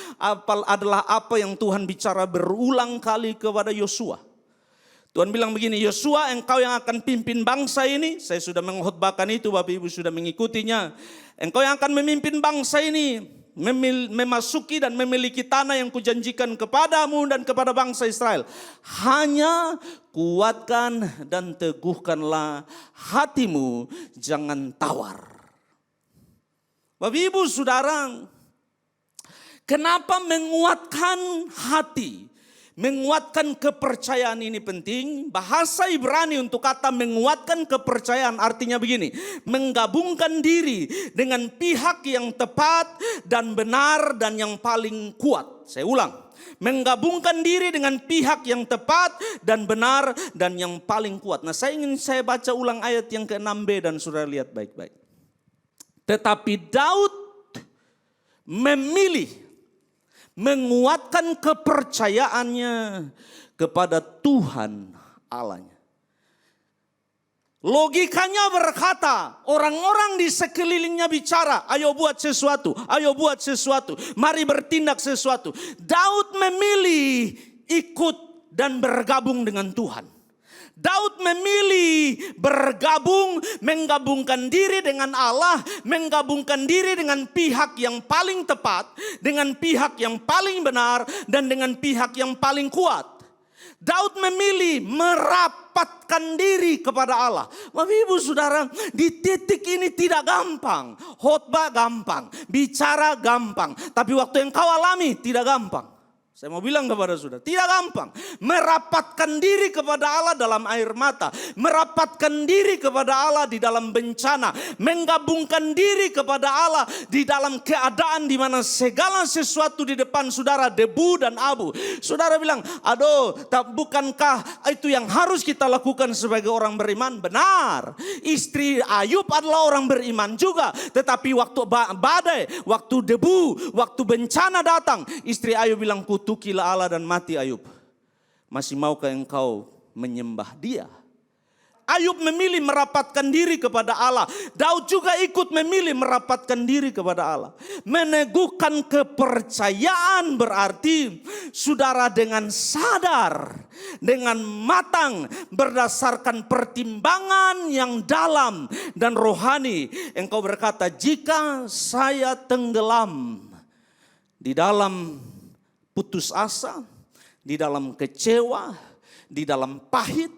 adalah apa yang Tuhan bicara berulang kali kepada Yosua. Tuhan bilang begini, Yosua engkau yang akan pimpin bangsa ini. Saya sudah mengkhotbahkan itu, Bapak Ibu sudah mengikutinya. Engkau yang akan memimpin bangsa ini memasuki dan memiliki tanah yang kujanjikan kepadamu dan kepada bangsa Israel. Hanya kuatkan dan teguhkanlah hatimu, jangan tawar. Bapak Ibu Saudara, kenapa menguatkan hati, menguatkan kepercayaan ini penting? Bahasa Ibrani untuk kata menguatkan kepercayaan artinya begini, menggabungkan diri dengan pihak yang tepat dan benar dan yang paling kuat. Saya ulang, menggabungkan diri dengan pihak yang tepat dan benar dan yang paling kuat. Nah, saya baca ulang ayat yang ke-6b dan saudara lihat baik-baik. Tetapi Daud memilih menguatkan kepercayaannya kepada Tuhan Allahnya. Logikanya berkata, orang-orang di sekelilingnya bicara, ayo buat sesuatu, ayo buat sesuatu, mari bertindak sesuatu. Daud memilih ikut dan bergabung dengan Tuhan. Daud memilih bergabung, menggabungkan diri dengan Allah, menggabungkan diri dengan pihak yang paling tepat, dengan pihak yang paling benar, dan dengan pihak yang paling kuat. Daud memilih merapatkan diri kepada Allah. Bapak Ibu Saudara, di titik ini tidak gampang. Khotbah gampang, bicara gampang, tapi waktu yang kau alami tidak gampang. Saya mau bilang kepada saudara, tidak gampang. Merapatkan diri kepada Allah dalam air mata. Merapatkan diri kepada Allah di dalam bencana. Menggabungkan diri kepada Allah di dalam keadaan di mana segala sesuatu di depan saudara debu dan abu. Saudara bilang, aduh, bukankah itu yang harus kita lakukan sebagai orang beriman? Benar. Istri Ayub adalah orang beriman juga. Tetapi waktu badai, waktu debu, waktu bencana datang, istri Ayub bilang, kutukilah Allah dan mati Ayub. Masih maukah engkau menyembah dia? Ayub memilih merapatkan diri kepada Allah. Daud juga ikut memilih merapatkan diri kepada Allah. Meneguhkan kepercayaan berarti saudara dengan sadar, dengan matang, berdasarkan pertimbangan yang dalam dan rohani. Engkau berkata, jika saya tenggelam di dalam putus asa, di dalam kecewa, di dalam pahit,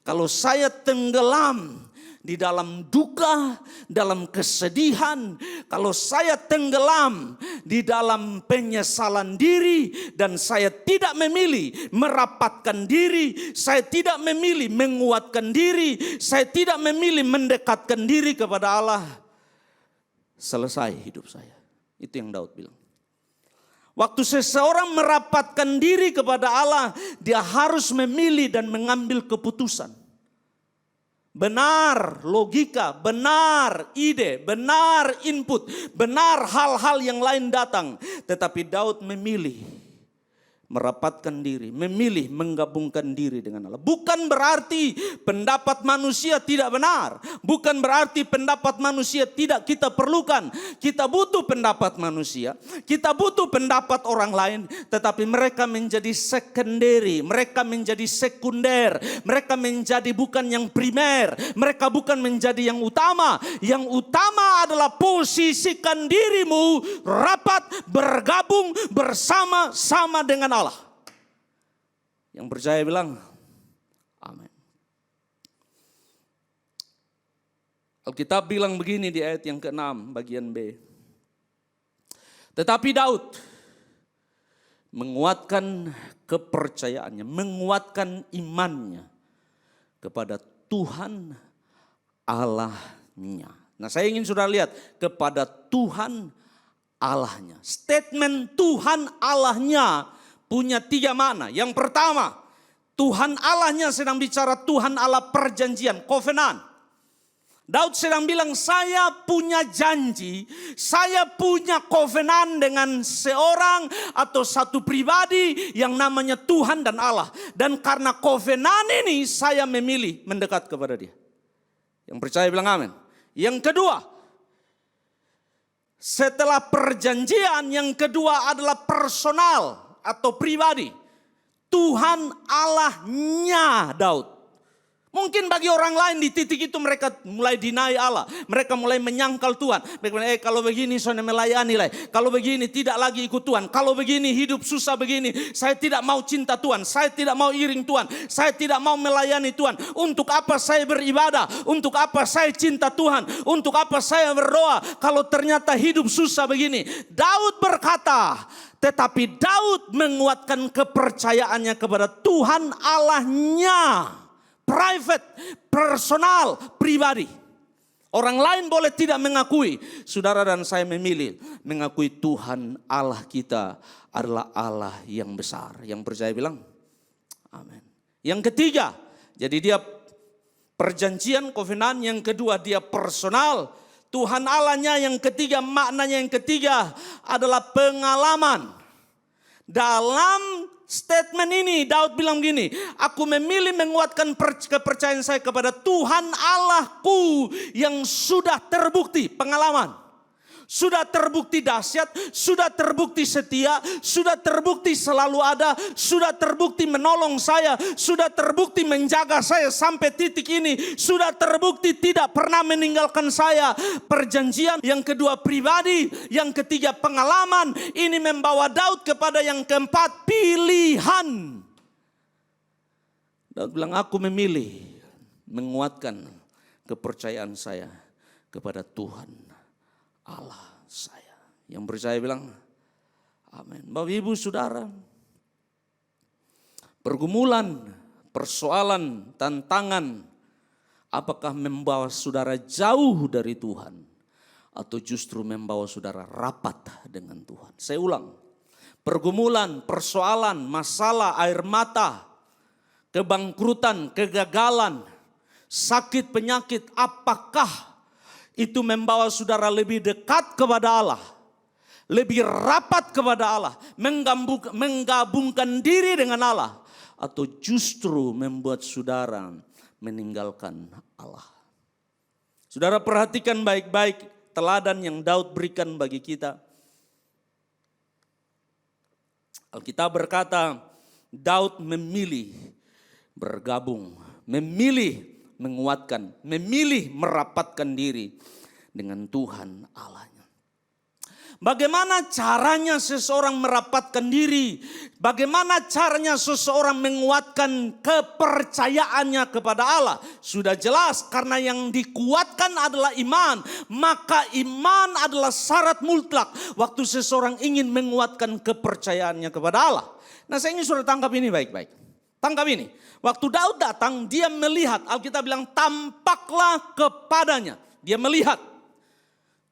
kalau saya tenggelam di dalam duka, dalam kesedihan, kalau saya tenggelam di dalam penyesalan diri dan saya tidak memilih merapatkan diri, saya tidak memilih menguatkan diri, saya tidak memilih mendekatkan diri kepada Allah, selesai hidup saya. Itu yang Daud bilang. Waktu seseorang merapatkan diri kepada Allah, dia harus memilih dan mengambil keputusan. Benar logika, benar ide, benar input, benar hal-hal yang lain datang. Tetapi Daud memilih merapatkan diri, memilih menggabungkan diri dengan Allah. Bukan berarti pendapat manusia tidak benar. Bukan berarti pendapat manusia tidak kita perlukan. Kita butuh pendapat manusia. Kita butuh pendapat orang lain. Tetapi mereka menjadi secondary. Mereka menjadi sekunder. Mereka menjadi bukan yang primer. Mereka bukan menjadi yang utama. Yang utama adalah posisikan dirimu rapat, bergabung bersama-sama dengan Allah. Yang percaya bilang amin. Alkitab bilang begini di ayat yang ke-6 bagian B. Tetapi Daud menguatkan kepercayaannya, menguatkan imannya kepada Tuhan Allahnya. Nah, saya ingin saudara lihat kepada Tuhan Allahnya. Statement Tuhan Allahnya punya 3 makna. Yang pertama, Tuhan Allahnya sedang bicara Tuhan Allah perjanjian, covenant. Daud sedang bilang, saya punya janji, saya punya covenant dengan seorang atau satu pribadi yang namanya Tuhan dan Allah. Dan karena covenant ini saya memilih mendekat kepada dia. Yang percaya bilang amin. Yang kedua, setelah perjanjian, yang kedua adalah personal atau pribadi. Tuhan Allahnya Daud. Mungkin bagi orang lain di titik itu mereka mulai deny Allah. Mereka mulai menyangkal Tuhan. Mereka bilang, kalau begini saya melayani lah. Kalau begini tidak lagi ikut Tuhan. Kalau begini hidup susah begini. Saya tidak mau cinta Tuhan. Saya tidak mau iring Tuhan. Saya tidak mau melayani Tuhan. Untuk apa saya beribadah? Untuk apa saya cinta Tuhan? Untuk apa saya berdoa? Kalau ternyata hidup susah begini. Daud berkata, tetapi Daud menguatkan kepercayaannya kepada Tuhan Allahnya. Private, personal, pribadi. Orang lain boleh tidak mengakui. Saudara dan saya memilih mengakui Tuhan Allah kita adalah Allah yang besar. Yang percaya bilang amin. Yang ketiga, jadi dia perjanjian covenant. Yang kedua dia personal. Tuhan Allahnya yang ketiga, maknanya yang ketiga adalah pengalaman. Dalam statement ini Daud bilang gini, aku memilih menguatkan kepercayaan saya kepada Tuhan Allahku yang sudah terbukti pengalaman. Sudah terbukti dahsyat, sudah terbukti setia, sudah terbukti selalu ada, sudah terbukti menolong saya, sudah terbukti menjaga saya sampai titik ini, sudah terbukti tidak pernah meninggalkan saya. Perjanjian yang kedua pribadi, yang ketiga pengalaman. Ini membawa Daud kepada yang keempat, pilihan. Daud bilang, aku memilih menguatkan kepercayaan saya kepada Tuhan Allah saya. Yang percaya bilang amin. Bapak Ibu Saudara, pergumulan, persoalan, tantangan, apakah membawa saudara jauh dari Tuhan atau justru membawa saudara rapat dengan Tuhan? Saya ulang, pergumulan, persoalan, masalah, air mata, kebangkrutan, kegagalan, sakit, penyakit, apakah itu membawa saudara lebih dekat kepada Allah, lebih rapat kepada Allah, menggabungkan diri dengan Allah, atau justru membuat saudara meninggalkan Allah? Saudara perhatikan baik-baik teladan yang Daud berikan bagi kita. Alkitab berkata, Daud memilih bergabung, memilih menguatkan, memilih merapatkan diri dengan Tuhan Allahnya. Bagaimana caranya seseorang merapatkan diri? Bagaimana caranya seseorang menguatkan kepercayaannya kepada Allah? Sudah jelas, karena yang dikuatkan adalah iman. Maka iman adalah syarat mutlak waktu seseorang ingin menguatkan kepercayaannya kepada Allah. Nah, saya ingin saudara tangkap ini baik-baik. Tangkap ini. Waktu Daud datang, dia melihat, Alkitab bilang tampaklah kepadanya. Dia melihat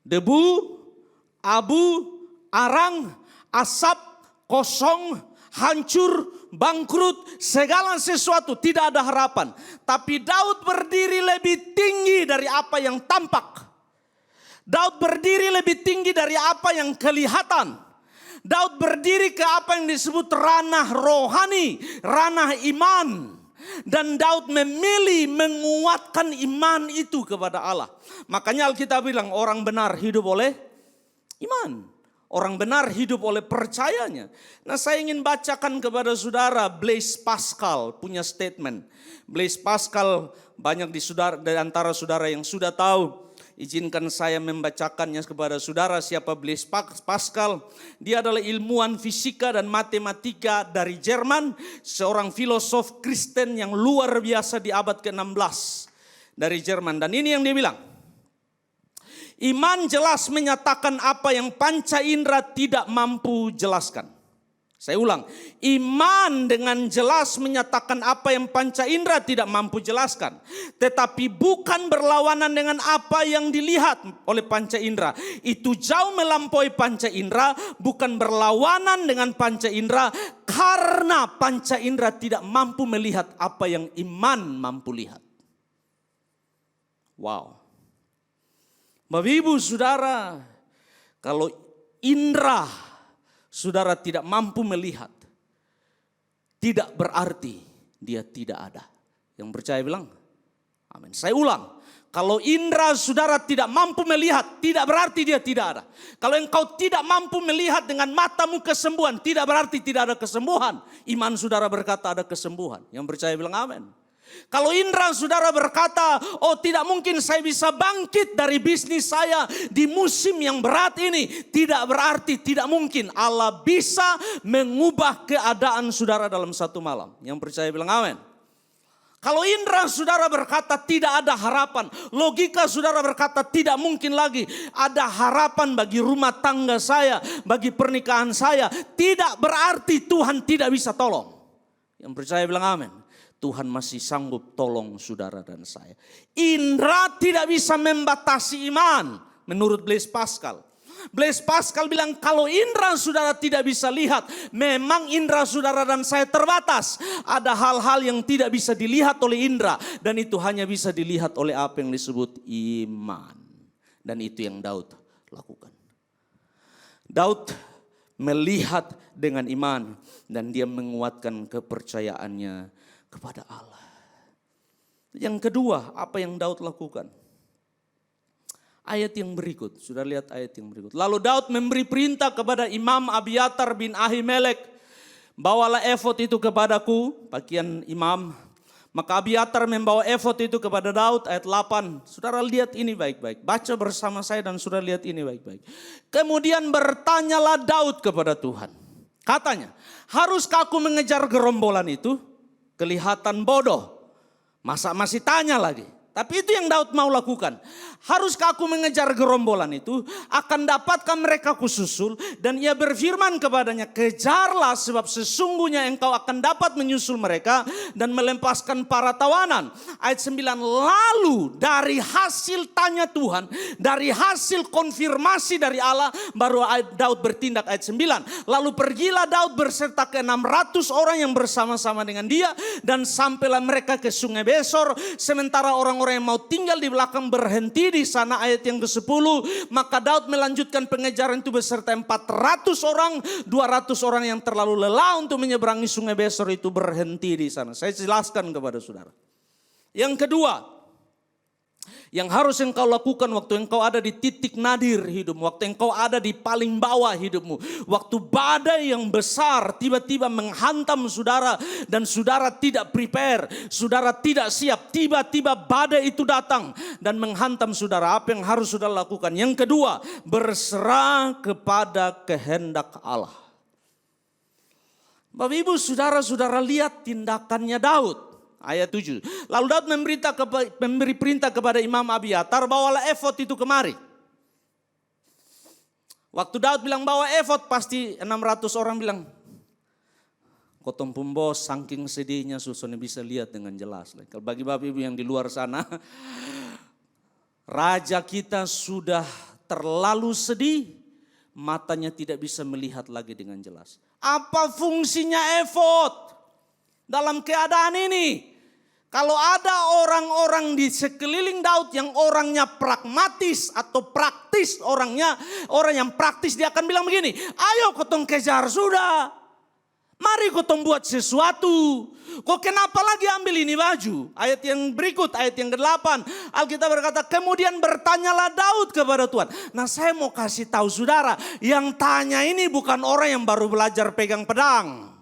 debu, abu, arang, asap, kosong, hancur, bangkrut, segala sesuatu, tidak ada harapan. Tapi Daud berdiri lebih tinggi dari apa yang tampak. Daud berdiri lebih tinggi dari apa yang kelihatan. Daud berdiri ke apa yang disebut ranah rohani, ranah iman. Dan Daud memilih menguatkan iman itu kepada Allah. Makanya Alkitab bilang orang benar hidup oleh iman. Orang benar hidup oleh percayanya. Nah, saya ingin bacakan kepada saudara Blaise Pascal punya statement. Blaise Pascal banyak di antara saudara yang sudah tahu. Izinkan saya membacakannya kepada saudara. Siapa Blaise Pascal? Dia adalah ilmuwan fisika dan matematika dari Jerman. Seorang filosof Kristen yang luar biasa di abad ke-16 dari Jerman. Dan ini yang dia bilang. Iman jelas menyatakan apa yang panca indera tidak mampu jelaskan. Saya ulang, iman dengan jelas menyatakan apa yang panca indera tidak mampu jelaskan. Tetapi bukan berlawanan dengan apa yang dilihat oleh panca indera. Itu jauh melampaui panca indera, bukan berlawanan dengan panca indera. Karena panca indera tidak mampu melihat apa yang iman mampu lihat. Wow. Bapak Ibu Saudara, kalau indera saudara tidak mampu melihat, tidak berarti dia tidak ada. Yang percaya bilang, amin. Saya ulang, kalau indera saudara tidak mampu melihat, tidak berarti dia tidak ada. Kalau engkau tidak mampu melihat dengan matamu kesembuhan, tidak berarti tidak ada kesembuhan. Iman saudara berkata ada kesembuhan. Yang percaya bilang amin. Kalau indera saudara berkata, oh tidak mungkin saya bisa bangkit dari bisnis saya di musim yang berat ini. Tidak berarti tidak mungkin. Allah bisa mengubah keadaan saudara dalam satu malam. Yang percaya bilang amin. Kalau indera saudara berkata tidak ada harapan. Logika saudara berkata tidak mungkin lagi ada harapan bagi rumah tangga saya, bagi pernikahan saya. Tidak berarti Tuhan tidak bisa tolong. Yang percaya bilang amin. Tuhan masih sanggup tolong saudara dan saya. Indera tidak bisa membatasi iman. Menurut Blaise Pascal. Blaise Pascal bilang kalau indera saudara tidak bisa lihat. Memang indera saudara dan saya terbatas. Ada hal-hal yang tidak bisa dilihat oleh indera. Dan itu hanya bisa dilihat oleh apa yang disebut iman. Dan itu yang Daud lakukan. Daud melihat dengan iman. Dan dia menguatkan kepercayaannya kepada Allah. Yang kedua, apa yang Daud lakukan? Ayat yang berikut, sudah lihat ayat yang berikut. Lalu Daud memberi perintah kepada Imam Abiatar bin Ahimelek, bawalah efod itu kepadaku, pakaian imam. Maka Abiatar membawa efod itu kepada Daud, ayat 8. Saudara lihat ini baik-baik, baca bersama saya dan saudara lihat ini baik-baik. Kemudian bertanyalah Daud kepada Tuhan. Katanya, haruskah aku mengejar gerombolan itu? Kelihatan bodoh. Masa masih tanya lagi. Tapi itu yang Daud mau lakukan. Haruskah aku mengejar gerombolan itu? Akan dapatkah mereka kususul? Dan ia berfirman kepadanya, kejarlah sebab sesungguhnya engkau akan dapat menyusul mereka dan melepaskan para tawanan. Ayat 9, lalu dari hasil tanya Tuhan, dari hasil konfirmasi dari Allah, baru Daud bertindak. Ayat 9, lalu pergilah Daud berserta ke 600 orang yang bersama-sama dengan dia dan sampailah mereka ke sungai Besor, sementara orang yang mau tinggal di belakang berhenti di sana. Ayat yang ke-10, maka Daud melanjutkan pengejaran itu beserta 400 orang, 200 orang yang terlalu lelah untuk menyeberangi sungai Besor itu berhenti di sana. Saya jelaskan kepada saudara. Yang kedua, Yang harus engkau lakukan waktu engkau ada di titik nadir hidupmu. Waktu engkau ada di paling bawah hidupmu. Waktu badai yang besar tiba-tiba menghantam saudara. Dan saudara tidak prepare. Saudara tidak siap. Tiba-tiba badai itu datang dan menghantam saudara. Apa yang harus saudara lakukan? Yang kedua, berserah kepada kehendak Allah. Bapak Ibu saudara-saudara lihat tindakannya Daud. Ayat 7. Lalu Daud memberi perintah kepada Imam Abiatar, bawalah efod itu kemari. Waktu Daud bilang bawa efod, pasti 600 orang bilang, kotong pembos saking sedihnya susahnya bisa lihat dengan jelas. Kalau bagi Bapak Ibu yang di luar sana, raja kita sudah terlalu sedih, matanya tidak bisa melihat lagi dengan jelas. Apa fungsinya efod dalam keadaan ini? Kalau ada orang-orang di sekeliling Daud yang orangnya pragmatis atau praktis orangnya, orang yang praktis, dia akan bilang begini, ayo kotong kejar sudah. Mari kotong buat sesuatu. Kok kenapa lagi ambil ini baju? Ayat yang berikut, ayat yang ke-8. Alkitab berkata, kemudian bertanyalah Daud kepada Tuhan. Nah saya mau kasih tahu saudara, yang tanya ini bukan orang yang baru belajar pegang pedang.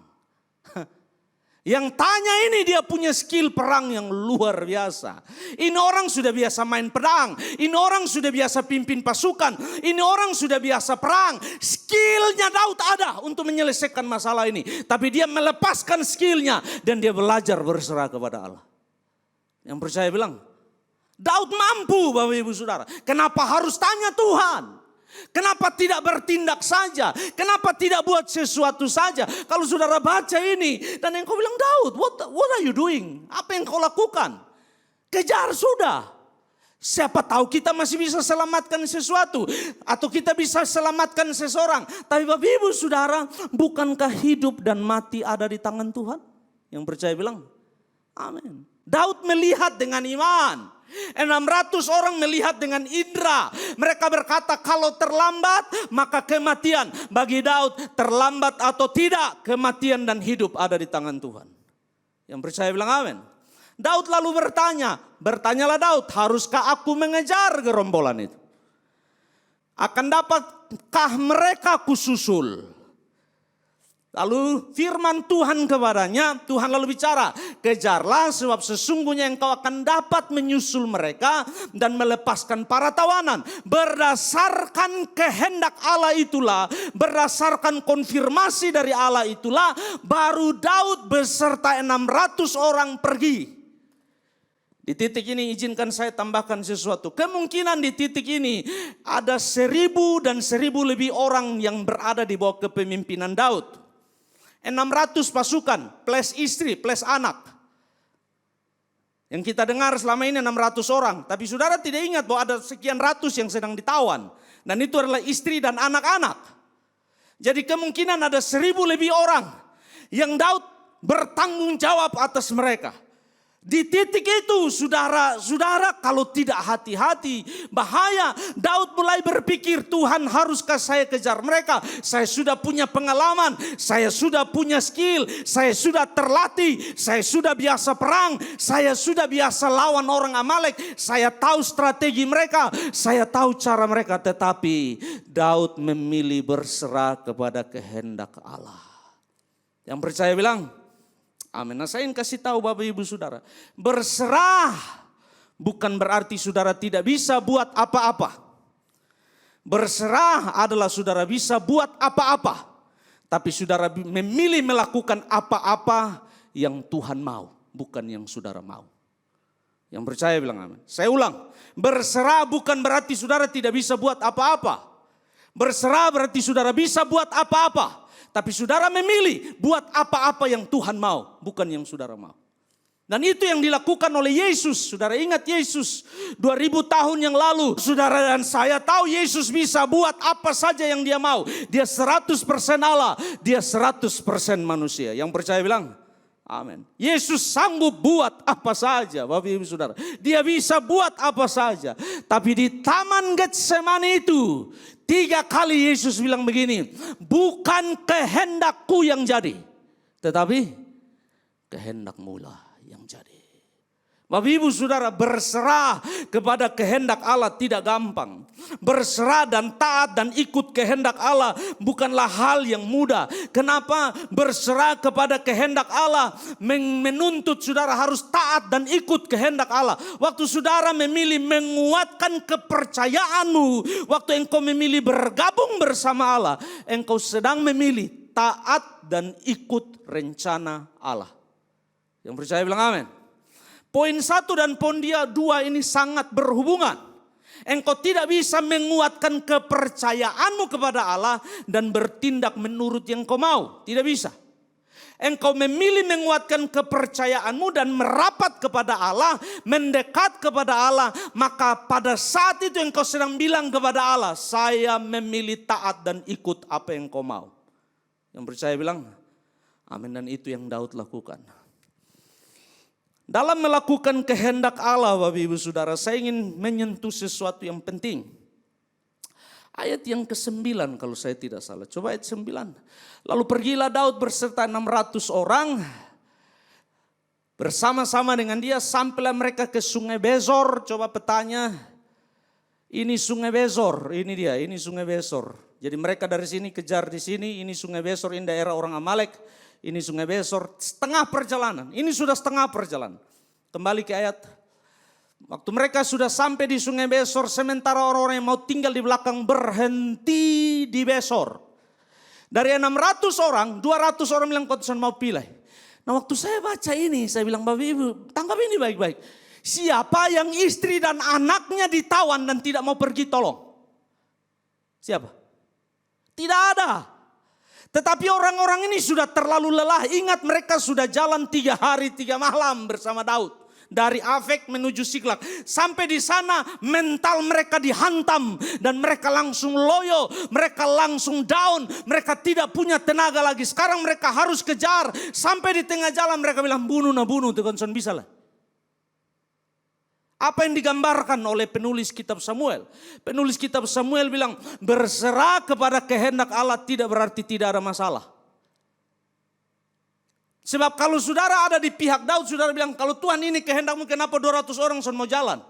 Yang tanya ini dia punya skill perang yang luar biasa. Ini orang sudah biasa main pedang. Ini orang sudah biasa pimpin pasukan. Ini orang sudah biasa perang. Skillnya Daud ada untuk menyelesaikan masalah ini. Tapi dia melepaskan skillnya dan dia belajar berserah kepada Allah. Yang percaya bilang, Daud mampu Bapak Ibu Saudara. Kenapa harus tanya Tuhan? Kenapa tidak bertindak saja? Kenapa tidak buat sesuatu saja? Kalau saudara baca ini dan engkau bilang, Daud, what are you doing? Apa yang kau lakukan? Kejar sudah. Siapa tahu kita masih bisa selamatkan sesuatu. Atau kita bisa selamatkan seseorang. Tapi Bapak Ibu Saudara, bukankah hidup dan mati ada di tangan Tuhan? Yang percaya bilang, amin. Daud melihat dengan iman. 600 orang melihat dengan indera. Mereka berkata kalau terlambat maka kematian. Bagi Daud terlambat atau tidak, kematian dan hidup ada di tangan Tuhan. Yang percaya bilang amin. Daud lalu bertanyalah Daud, haruskah aku mengejar gerombolan itu? Akan dapatkah mereka kususul? Lalu firman Tuhan kepadanya, Tuhan lalu bicara, kejarlah sebab sesungguhnya engkau akan dapat menyusul mereka dan melepaskan para tawanan. Berdasarkan kehendak Allah itulah, berdasarkan konfirmasi dari Allah itulah, baru Daud beserta 600 orang pergi. Di titik ini izinkan saya tambahkan sesuatu. Kemungkinan di titik ini ada 1.000 dan 1.000 lebih orang yang berada di bawah kepemimpinan Daud. 600 pasukan, plus istri, plus anak. Yang kita dengar selama ini 600 orang. Tapi saudara tidak ingat bahwa ada sekian ratus yang sedang ditawan. Dan itu adalah istri dan anak-anak. Jadi kemungkinan ada 1.000 lebih orang yang Daud bertanggung jawab atas mereka. Di titik itu saudara kalau tidak hati-hati bahaya. Daud mulai berpikir, Tuhan haruskah saya kejar mereka? Saya sudah punya pengalaman, saya sudah punya skill, saya sudah terlatih, saya sudah biasa perang, saya sudah biasa lawan orang Amalek, saya tahu strategi mereka, saya tahu cara mereka. Tetapi Daud memilih berserah kepada kehendak Allah. Yang percaya bilang amin. Nah saya ingin kasih tahu Bapak Ibu Saudara, berserah bukan berarti saudara tidak bisa buat apa-apa. Berserah adalah saudara bisa buat apa-apa. Tapi saudara memilih melakukan apa-apa yang Tuhan mau, bukan yang saudara mau. Yang percaya bilang amin. Saya ulang, berserah bukan berarti saudara tidak bisa buat apa-apa. Berserah berarti saudara bisa buat apa-apa. Tapi saudara memilih buat apa-apa yang Tuhan mau, bukan yang saudara mau. Dan itu yang dilakukan oleh Yesus. Saudara ingat Yesus 2000 tahun yang lalu. Saudara dan saya tahu Yesus bisa buat apa saja yang dia mau. Dia 100% Allah, dia 100% manusia. Yang percaya bilang amin. Yesus sanggup buat apa saja Bapak Ibu Saudara. Dia bisa buat apa saja. Tapi di Taman Getsemani itu 3 kali Yesus bilang begini, bukan kehendakku yang jadi, tetapi kehendakmu lah yang jadi. Bapak Ibu Saudara, berserah kepada kehendak Allah tidak gampang. Berserah dan taat dan ikut kehendak Allah bukanlah hal yang mudah. Kenapa? Berserah kepada kehendak Allah menuntut saudara harus taat dan ikut kehendak Allah. Waktu saudara memilih menguatkan kepercayaanmu, waktu engkau memilih bergabung bersama Allah, engkau sedang memilih taat dan ikut rencana Allah. Yang percaya bilang amin. Poin 1 dan poin 2 ini sangat berhubungan. Engkau tidak bisa menguatkan kepercayaanmu kepada Allah dan bertindak menurut yang kau mau. Tidak bisa. Engkau memilih menguatkan kepercayaanmu dan merapat kepada Allah, mendekat kepada Allah. Maka pada saat itu engkau sedang bilang kepada Allah, saya memilih taat dan ikut apa yang kau mau. Yang percaya bilang, amin, dan itu yang Daud lakukan. Dalam melakukan kehendak Allah, Bapak Ibu Saudara, saya ingin menyentuh sesuatu yang penting. Ayat yang ke-9 kalau saya tidak salah. Coba ayat 9. Lalu pergilah Daud berserta 600 orang. Bersama-sama dengan dia sampailah mereka ke sungai Besor. Coba petanya. Ini sungai Besor, ini dia, ini sungai Besor. Jadi mereka dari sini kejar di sini, ini sungai Besor, ini daerah orang Amalek. Ini sungai Besor, setengah perjalanan. Ini sudah setengah perjalanan. Kembali ke ayat. Waktu mereka sudah sampai di sungai Besor, sementara orang-orang yang mau tinggal di belakang berhenti di Besor. Dari 600 orang, 200 orang bilang Tuhan mau pilih. Nah waktu saya baca ini, saya bilang Bapak Ibu, tangkap ini baik-baik. Siapa yang istri dan anaknya ditawan dan tidak mau pergi tolong? Siapa? Tidak ada. Tetapi orang-orang ini sudah terlalu lelah. Ingat mereka sudah jalan 3 hari 3 malam bersama Daud. Dari Afek menuju Siklak. Sampai di sana mental mereka dihantam. Dan mereka langsung loyo. Mereka langsung down. Mereka tidak punya tenaga lagi. Sekarang mereka harus kejar. Sampai di tengah jalan mereka bilang bunuh. Tuhan bisa lah. Apa yang digambarkan oleh penulis kitab Samuel? Penulis kitab Samuel bilang berserah kepada kehendak Allah tidak berarti tidak ada masalah. Sebab kalau saudara ada di pihak Daud, saudara bilang kalau Tuhan ini kehendakmu, kenapa 200 orang mau jalan?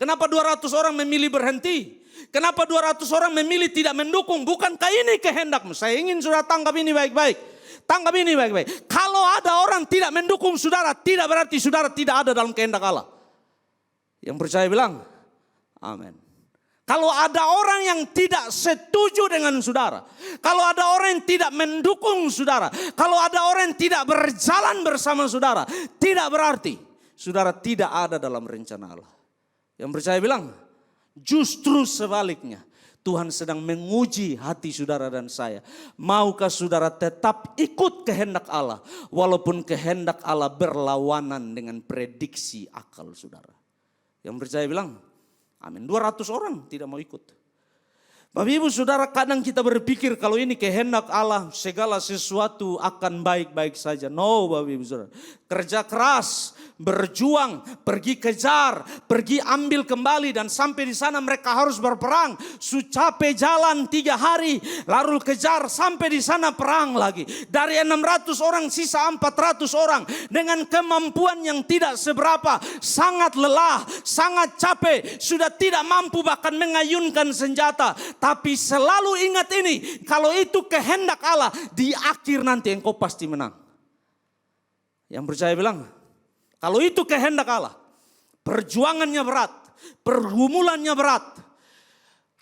Kenapa 200 orang memilih berhenti? Kenapa 200 orang memilih tidak mendukung? Bukankah ini kehendakmu? Saya ingin saudara tangkap ini baik-baik. Tangkap ini baik-baik. Kalau ada orang tidak mendukung saudara, tidak berarti saudara tidak ada dalam kehendak Allah. Yang percaya bilang, amin. Kalau ada orang yang tidak setuju dengan saudara, kalau ada orang yang tidak mendukung saudara, kalau ada orang yang tidak berjalan bersama saudara, tidak berarti saudara tidak ada dalam rencana Allah. Yang percaya bilang, justru sebaliknya, Tuhan sedang menguji hati saudara dan saya. Maukah saudara tetap ikut kehendak Allah, walaupun kehendak Allah berlawanan dengan prediksi akal saudara? Yang percaya bilang, amin. 200 orang tidak mau ikut. Bapak Ibu Saudara, kadang kita berpikir kalau ini kehendak Allah, segala sesuatu akan baik-baik saja. No, Bapak Ibu Saudara. Kerja keras, berjuang, pergi kejar, pergi ambil kembali, dan sampai di sana mereka harus berperang. Capek jalan 3 hari, lalu kejar sampai di sana perang lagi. Dari 600 orang sisa 400 orang dengan kemampuan yang tidak seberapa, sangat lelah, sangat capek, sudah tidak mampu bahkan mengayunkan senjata. Tapi selalu ingat ini, kalau itu kehendak Allah, di akhir nanti engkau pasti menang. Yang percaya bilang, kalau itu kehendak Allah, perjuangannya berat, pergumulannya berat,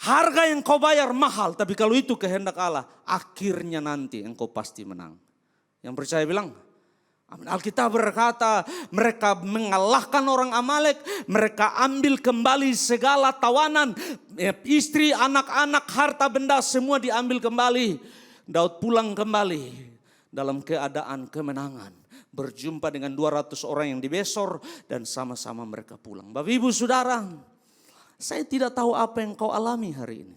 harga yang kau bayar mahal, tapi kalau itu kehendak Allah, akhirnya nanti engkau pasti menang. Yang percaya bilang, amin. Alkitab berkata mereka mengalahkan orang Amalek, mereka ambil kembali segala tawanan, istri, anak-anak, harta benda semua diambil kembali. Daud pulang kembali dalam keadaan kemenangan. Berjumpa dengan 200 orang yang di Besor dan sama-sama mereka pulang. Bapak Ibu Saudara, saya tidak tahu apa yang kau alami hari ini.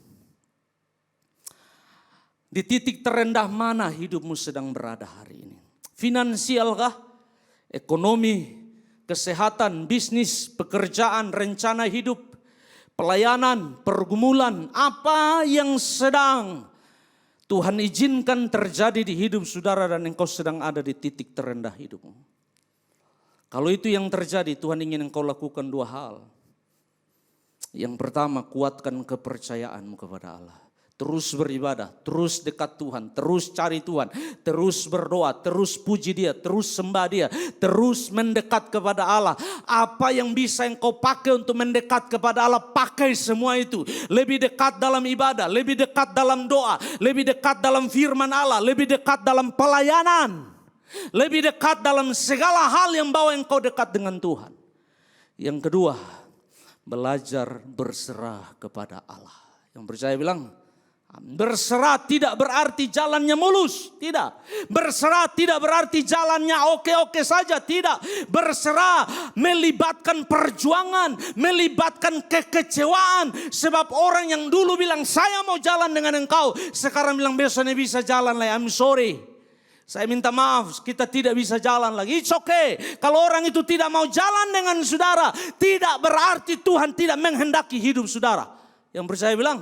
Di titik terendah mana hidupmu sedang berada hari ini? Finansial kah? Ekonomi, kesehatan, bisnis, pekerjaan, rencana hidup, pelayanan, pergumulan, apa yang sedang Tuhan izinkan terjadi di hidup saudara dan engkau sedang ada di titik terendah hidupmu. Kalau itu yang terjadi, Tuhan ingin engkau lakukan dua hal. Yang pertama, kuatkan kepercayaanmu kepada Allah. Terus beribadah, terus dekat Tuhan, terus cari Tuhan, terus berdoa, terus puji Dia, terus sembah Dia, terus mendekat kepada Allah. Apa yang bisa engkau pakai untuk mendekat kepada Allah, pakai semua itu. Lebih dekat dalam ibadah, lebih dekat dalam doa, lebih dekat dalam firman Allah, lebih dekat dalam pelayanan, lebih dekat dalam segala hal yang bawa engkau dekat dengan Tuhan. Yang kedua, belajar berserah kepada Allah. Yang percaya bilang, berserah tidak berarti jalannya mulus, tidak. Berserah tidak berarti jalannya oke-oke saja, tidak. Berserah melibatkan perjuangan, melibatkan kekecewaan. Sebab orang yang dulu bilang saya mau jalan dengan engkau, sekarang bilang besoknya bisa jalan lagi. I'm sorry, saya minta maaf, kita tidak bisa jalan lagi. It's okay. Kalau orang itu tidak mau jalan dengan saudara, tidak berarti Tuhan tidak menghendaki hidup saudara. Yang percaya bilang,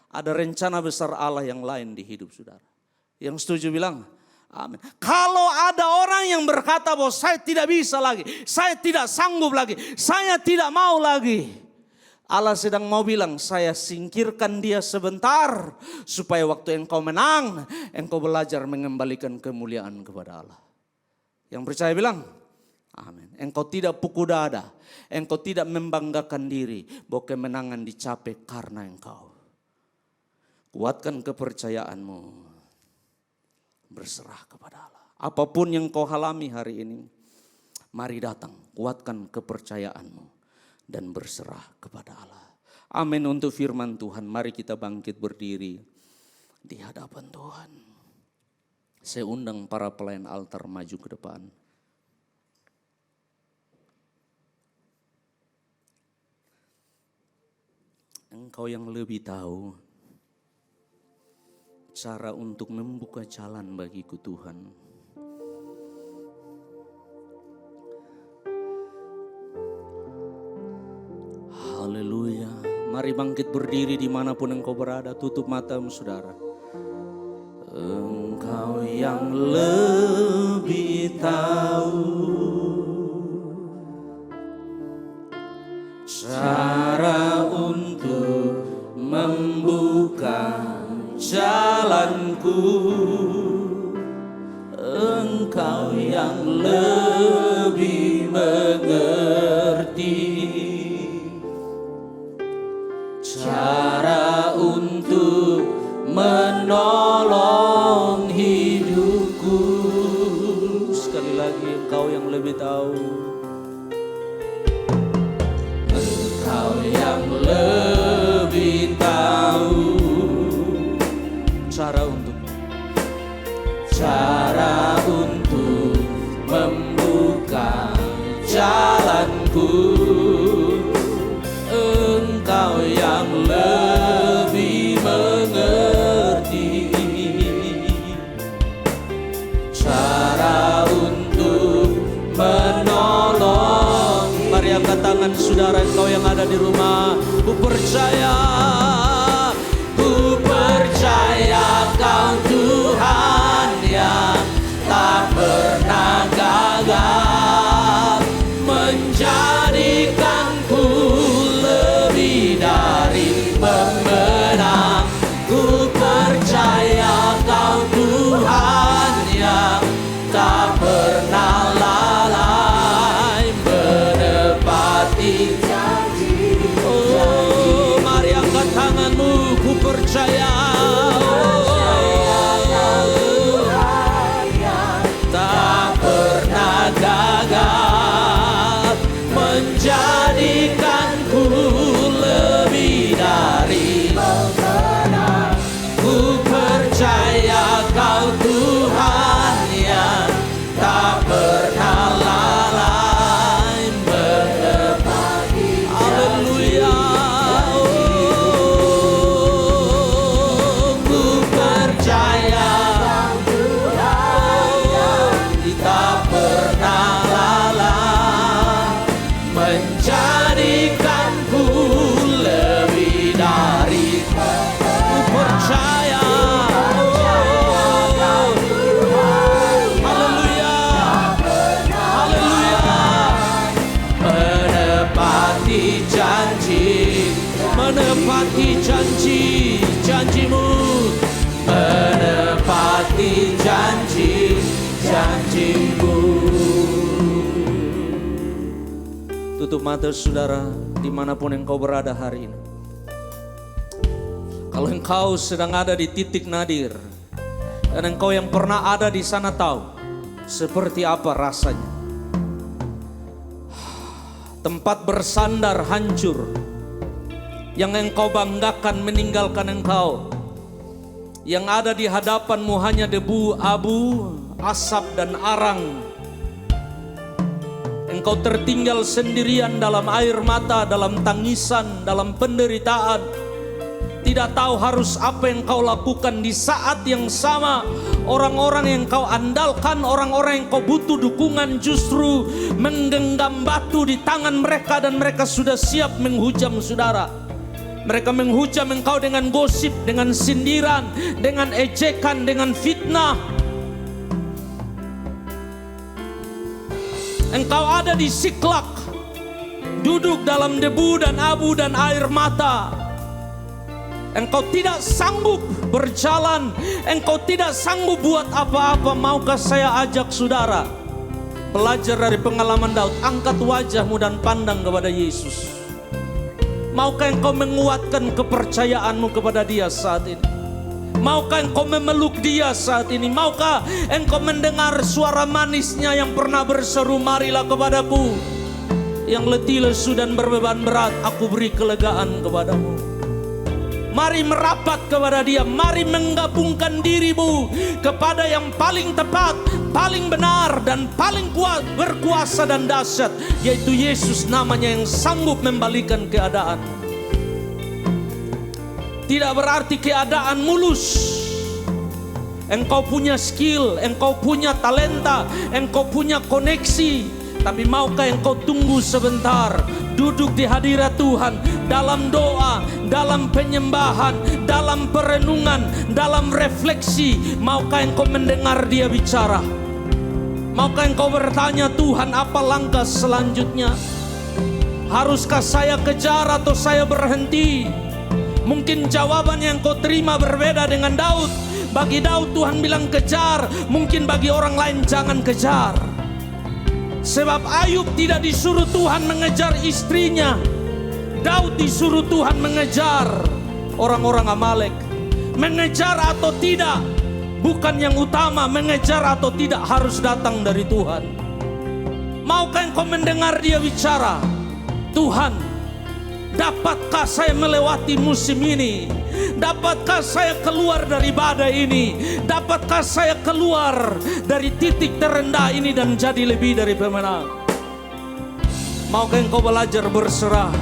ada rencana besar Allah yang lain di hidup saudara. Yang setuju bilang, amin. Kalau ada orang yang berkata bahwa saya tidak bisa lagi, saya tidak sanggup lagi, saya tidak mau lagi, Allah sedang mau bilang, saya singkirkan dia sebentar, supaya waktu engkau menang, engkau belajar mengembalikan kemuliaan kepada Allah. Yang percaya bilang, amin. Engkau tidak pukul dada, engkau tidak membanggakan diri bahwa kemenangan dicapai karena engkau. Kuatkan kepercayaanmu, berserah kepada Allah. Apapun yang kau alami hari ini, mari datang, kuatkan kepercayaanmu dan berserah kepada Allah. Amin untuk firman Tuhan. Mari kita bangkit berdiri di hadapan Tuhan. Saya undang para pelayan altar maju ke depan. Engkau yang lebih tahu cara untuk membuka jalan bagiku Tuhan. Haleluya. Mari bangkit berdiri dimanapun engkau berada. Tutup matamu saudara. Engkau yang lebih tahu cara untuk membuka jalanku. Engkau yang lebih mengerti cara untuk menolong hidupku. Sekali lagi, engkau yang lebih tahu. Engkau yang lebih tahu cara untuk membuka jalanku. Engkau yang lebih mengerti cara untuk menolong. Mari angkat tangan saudara, engkau yang ada di rumah. Ku percaya Kau Tuhan yang tak pernah gagal, menjadikanku lebih dari pemenang. Ku percaya Kau Tuhan yang tak pernah lalai menepati janji. Oh, mari menepati janji-janjimu, menepati janji-janjimu. Tutup mata saudara dimanapun engkau berada hari ini. Kalau engkau sedang ada di titik nadir, dan engkau yang pernah ada di sana tahu seperti apa rasanya. Tempat bersandar hancur, yang engkau banggakan meninggalkan engkau. Yang ada di hadapanmu hanya debu, abu, asap dan arang. Engkau tertinggal sendirian dalam air mata, dalam tangisan, dalam penderitaan. Tidak tahu harus apa yang kau lakukan. Di saat yang sama, orang-orang yang kau andalkan, orang-orang yang kau butuh dukungan justru menggenggam batu di tangan mereka, dan mereka sudah siap menghujam saudara. Mereka menghujam engkau dengan gosip, dengan sindiran, dengan ejekan, dengan fitnah. Engkau ada di Siklak, duduk dalam debu dan abu dan air mata. Engkau tidak sanggup berjalan, engkau tidak sanggup buat apa-apa. Maukah saya ajak saudara belajar dari pengalaman Daud? Angkat wajahmu dan pandang kepada Yesus. Maukah engkau menguatkan kepercayaanmu kepada Dia saat ini? Maukah engkau memeluk Dia saat ini? Maukah engkau mendengar suara manisnya yang pernah berseru, marilah kepadaku yang letih lesu dan berbeban berat, aku beri kelegaan kepadamu. Mari merapat kepada Dia, mari menggabungkan dirimu kepada yang paling tepat, paling benar dan paling kuat, berkuasa dan dahsyat, yaitu Yesus namanya, yang sanggup membalikan keadaan. Tidak berarti keadaan mulus. Engkau punya skill, engkau punya talenta, engkau punya koneksi. Tapi maukah engkau tunggu sebentar, duduk di hadirat Tuhan, dalam doa, dalam penyembahan, dalam perenungan, dalam refleksi. Maukah engkau mendengar Dia bicara? Maukah engkau bertanya, Tuhan, apa langkah selanjutnya? Haruskah saya kejar atau saya berhenti? Mungkin jawaban yang kau terima berbeda dengan Daud. Bagi Daud Tuhan bilang kejar, mungkin bagi orang lain jangan kejar. Sebab Ayub tidak disuruh Tuhan mengejar istrinya, Daud disuruh Tuhan mengejar orang-orang Amalek. Mengejar atau tidak bukan yang utama, mengejar atau tidak harus datang dari Tuhan. Maukah engkau mendengar Dia bicara? Tuhan, dapatkah saya melewati musim ini? Dapatkah saya keluar dari badai ini? Dapatkah saya keluar dari titik terendah ini dan jadi lebih dari pemenang? Maukah engkau belajar berserah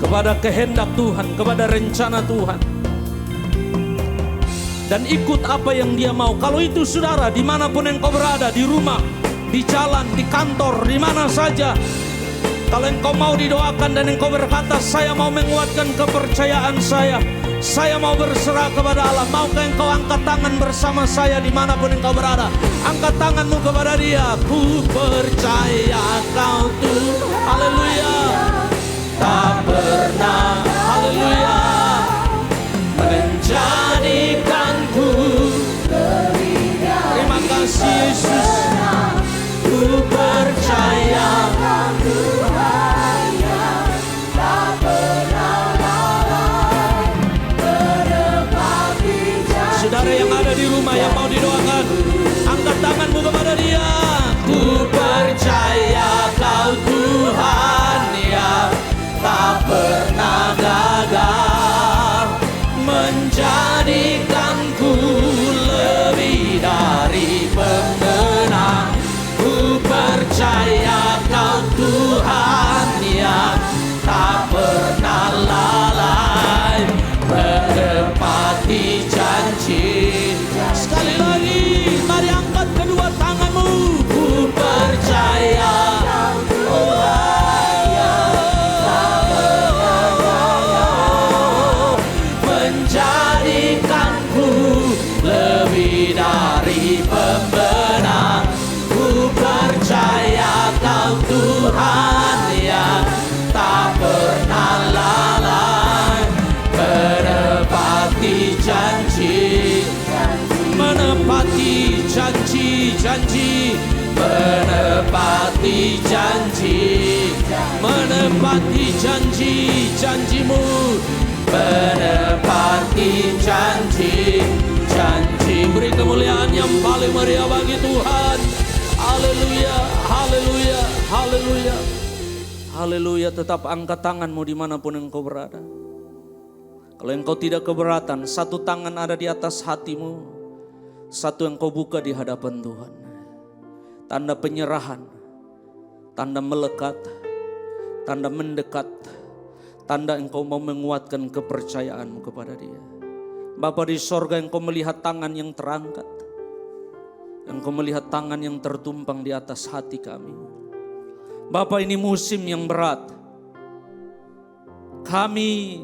kepada kehendak Tuhan, kepada rencana Tuhan, dan ikut apa yang Dia mau? Kalau itu saudara, dimanapun engkau berada, di rumah, di jalan, di kantor, di mana saja, kalau engkau mau didoakan dan engkau berkata, saya mau menguatkan kepercayaan saya mau berserah kepada Allah. Maukah engkau angkat tangan bersama saya dimanapun engkau berada? Angkat tanganmu kepada Dia. Ku percaya Kau Tuhan, haleluya, tak pernah, haleluya, menjadikanku. Terima kasih Yesus. Ku percaya Tuhan yang tak pernah lalai menepati janji. Saudara yang ada di rumah yang mau didoakan, angkat tanganmu kepada Dia. Ku percaya Kau Tuhan yang janji, menepati janji, menepati janji-janjimu, menepati janji-janji. Beri kemuliaan yang paling meriah bagi Tuhan. Haleluya, haleluya, haleluya, haleluya. Tetap angkat tanganmu dimanapun engkau berada. Kalau engkau tidak keberatan, satu tangan ada di atas hatimu, satu engkau buka di hadapan Tuhan. Tanda penyerahan, tanda melekat, tanda mendekat, tanda engkau mau menguatkan kepercayaanmu kepada Dia. Bapa di sorga, engkau melihat tangan yang terangkat, engkau melihat tangan yang tertumpang di atas hati kami. Bapa, ini musim yang berat. Kami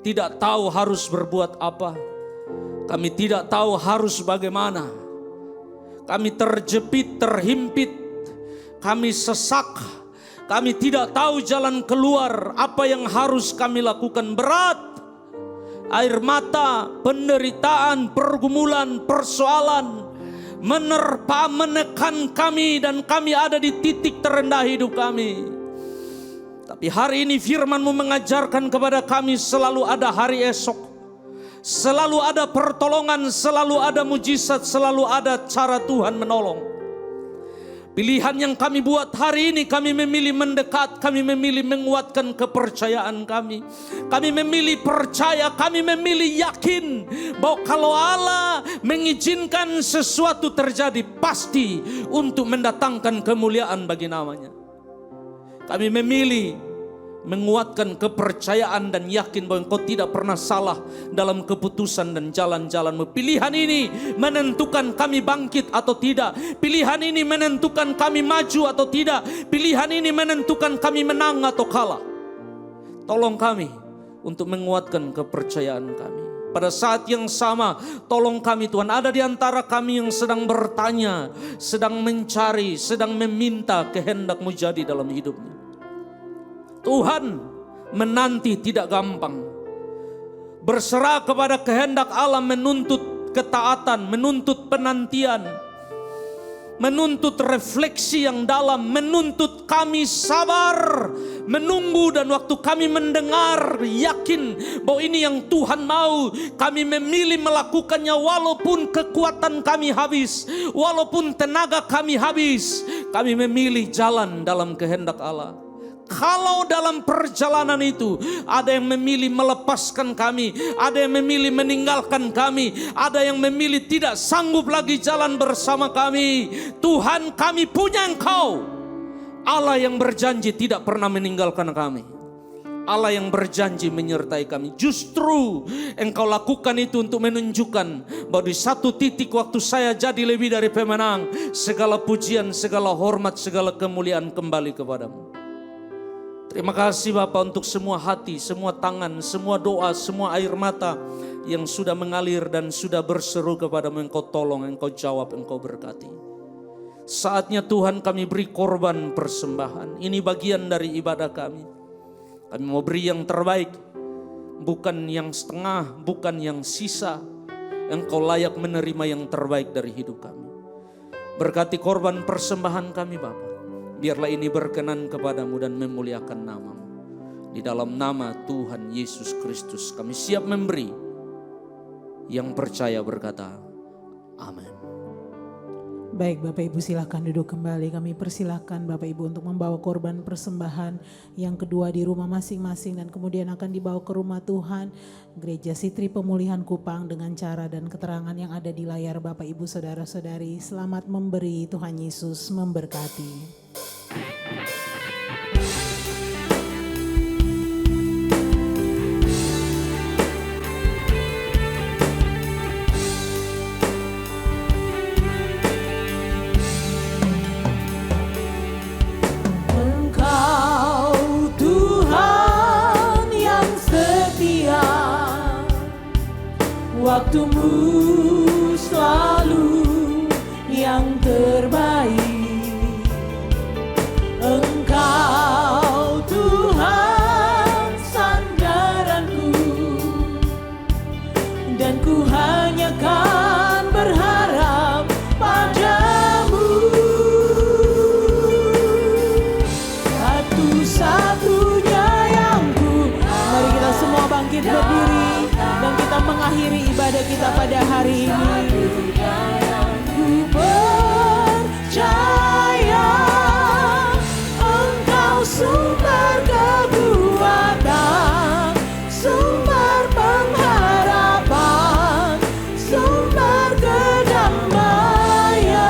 tidak tahu harus berbuat apa. Kami tidak tahu harus bagaimana. Kami terjepit, terhimpit. Kami sesak. Kami tidak tahu jalan keluar. Apa yang harus kami lakukan. Berat. Air mata, penderitaan, pergumulan, persoalan menerpa, menekan kami, dan kami ada di titik terendah hidup kami. Tapi hari ini firman-Mu mengajarkan kepada kami selalu ada hari esok. Selalu ada pertolongan, selalu ada mujizat, selalu ada cara Tuhan menolong. Pilihan yang kami buat hari ini, kami memilih mendekat, kami memilih menguatkan kepercayaan kami. Kami memilih percaya, kami memilih yakin bahwa kalau Allah mengizinkan sesuatu terjadi, pasti untuk mendatangkan kemuliaan bagi namanya. Kami memilih menguatkan kepercayaan dan yakin bahwa Engkau tidak pernah salah dalam keputusan dan jalan-jalan-Mu. Pilihan ini menentukan kami bangkit atau tidak. Pilihan ini menentukan kami maju atau tidak. Pilihan ini menentukan kami menang atau kalah. Tolong kami untuk menguatkan kepercayaan kami. Pada saat yang sama, tolong kami Tuhan, ada di antara kami yang sedang bertanya, sedang mencari, sedang meminta kehendak-Mu jadi dalam hidupnya. Tuhan, menanti tidak gampang. Berserah kepada kehendak Allah menuntut ketaatan, menuntut penantian, menuntut refleksi yang dalam, menuntut kami sabar, menunggu, dan waktu kami mendengar, yakin bahwa ini yang Tuhan mau, kami memilih melakukannya walaupun kekuatan kami habis, walaupun tenaga kami habis, kami memilih jalan dalam kehendak Allah. Kalau dalam perjalanan itu ada yang memilih melepaskan kami, ada yang memilih meninggalkan kami, ada yang memilih tidak sanggup lagi jalan bersama kami, Tuhan, kami punya Engkau, Allah yang berjanji tidak pernah meninggalkan kami, Allah yang berjanji menyertai kami. Justru Engkau lakukan itu untuk menunjukkan bahwa di satu titik waktu saya jadi lebih dari pemenang, segala pujian, segala hormat, segala kemuliaan kembali kepadamu. Terima kasih Bapa untuk semua hati, semua tangan, semua doa, semua air mata yang sudah mengalir dan sudah berseru kepadamu. Engkau tolong, Engkau jawab, Engkau berkati. Saatnya Tuhan kami beri korban persembahan. Ini bagian dari ibadah kami. Kami mau beri yang terbaik, bukan yang setengah, bukan yang sisa. Engkau layak menerima yang terbaik dari hidup kami. Berkati korban persembahan kami Bapa. Biarlah ini berkenan kepadamu dan memuliakan nama-Mu. Di dalam nama Tuhan Yesus Kristus kami siap memberi. Yang percaya berkata, amin. Baik Bapak Ibu, silakan duduk kembali. Kami persilakan Bapak Ibu untuk membawa korban persembahan yang kedua di rumah masing-masing, dan kemudian akan dibawa ke rumah Tuhan Gereja Sitri Pemulihan Kupang dengan cara dan keterangan yang ada di layar Bapak Ibu saudara-saudari. Selamat memberi, Tuhan Yesus memberkati. Waktumu selalu yang terbaik. Engkau Tuhan sandaranku, dan ku hanya kan berharap padamu. bangkit berdiri dan kita mengakhiri ibadah kita pada hari ini. Ku percaya Engkau sumber kekuatan, sumber pengharapan, sumber kedamaian.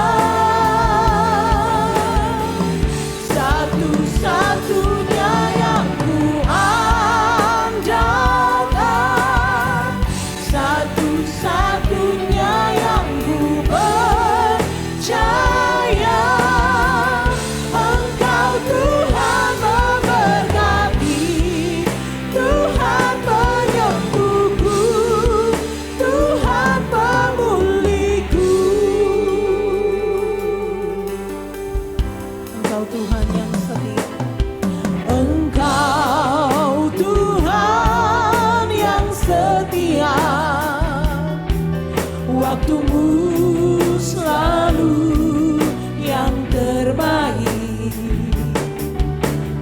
Satu-satunya yang ku andalkan, satu-satunya yang ku percaya. Engkau Tuhan memberkati, Tuhan penyembuhku, Tuhan pemulihku. Engkau Tuhan yang setia, Engkau Tuhan yang setia, waktumu selalu yang terbaik.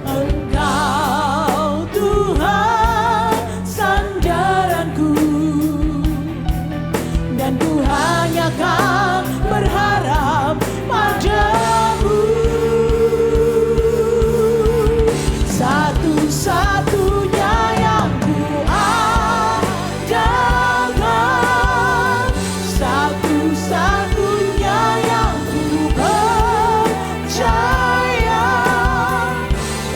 Engkau Tuhan sandaranku, dan ku hanya kan berharap padamu. Satu-satunya yang ku andalkan, satu-satunya yang ku percaya.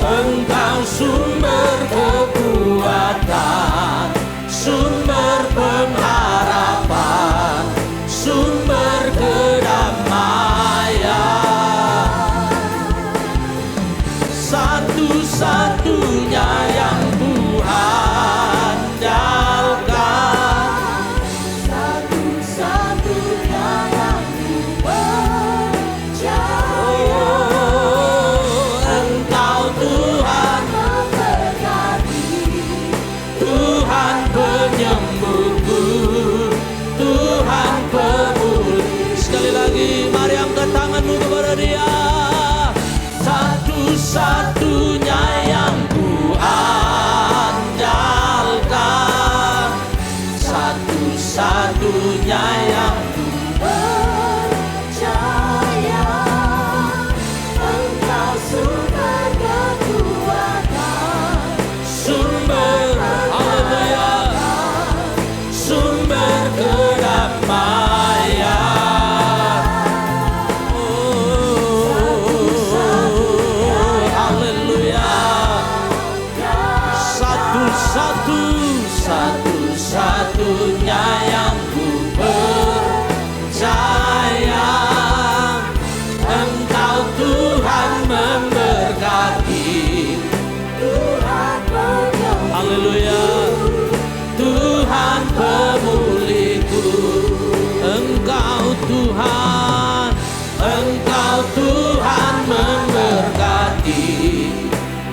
Engkau sumber kekuatan, sumber pengharapan, sumber kedamaian. Satu-satunya yang ku andalkan, Satu-satunya yang ku percaya. Engkau Tuhan, Memberkati, Tuhan penyembuhku, Tuhan pemulih. Sekali lagi, mari angkat tanganmu kepada Dia. Satu-satunya yang ku andalkan, satu-satunya yang percaya. Engkau sumber kekuatan, sumber, haleluya, sumber kedamaian. Haleluya. Satu-satunya yang ku percaya. Engkau Tuhan memberkati, Tuhan penyembuh, haleluya, Tuhan pemulihku. Engkau Tuhan, Engkau Tuhan memberkati,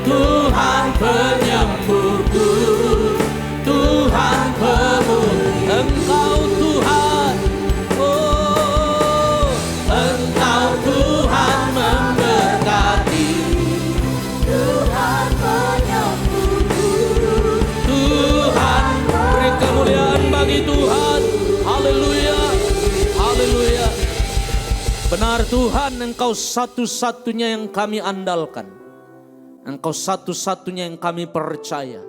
Tuhan penyembuhku, Tuhan pemulih. Engkau Tuhan, oh, Engkau Tuhan memberkati, Tuhan penyembuhku. Tuhan beri kemuliaan bagi Tuhan. Haleluya, haleluya. Benar Tuhan, Engkau satu-satunya yang kami andalkan, Engkau satu-satunya yang kami percaya,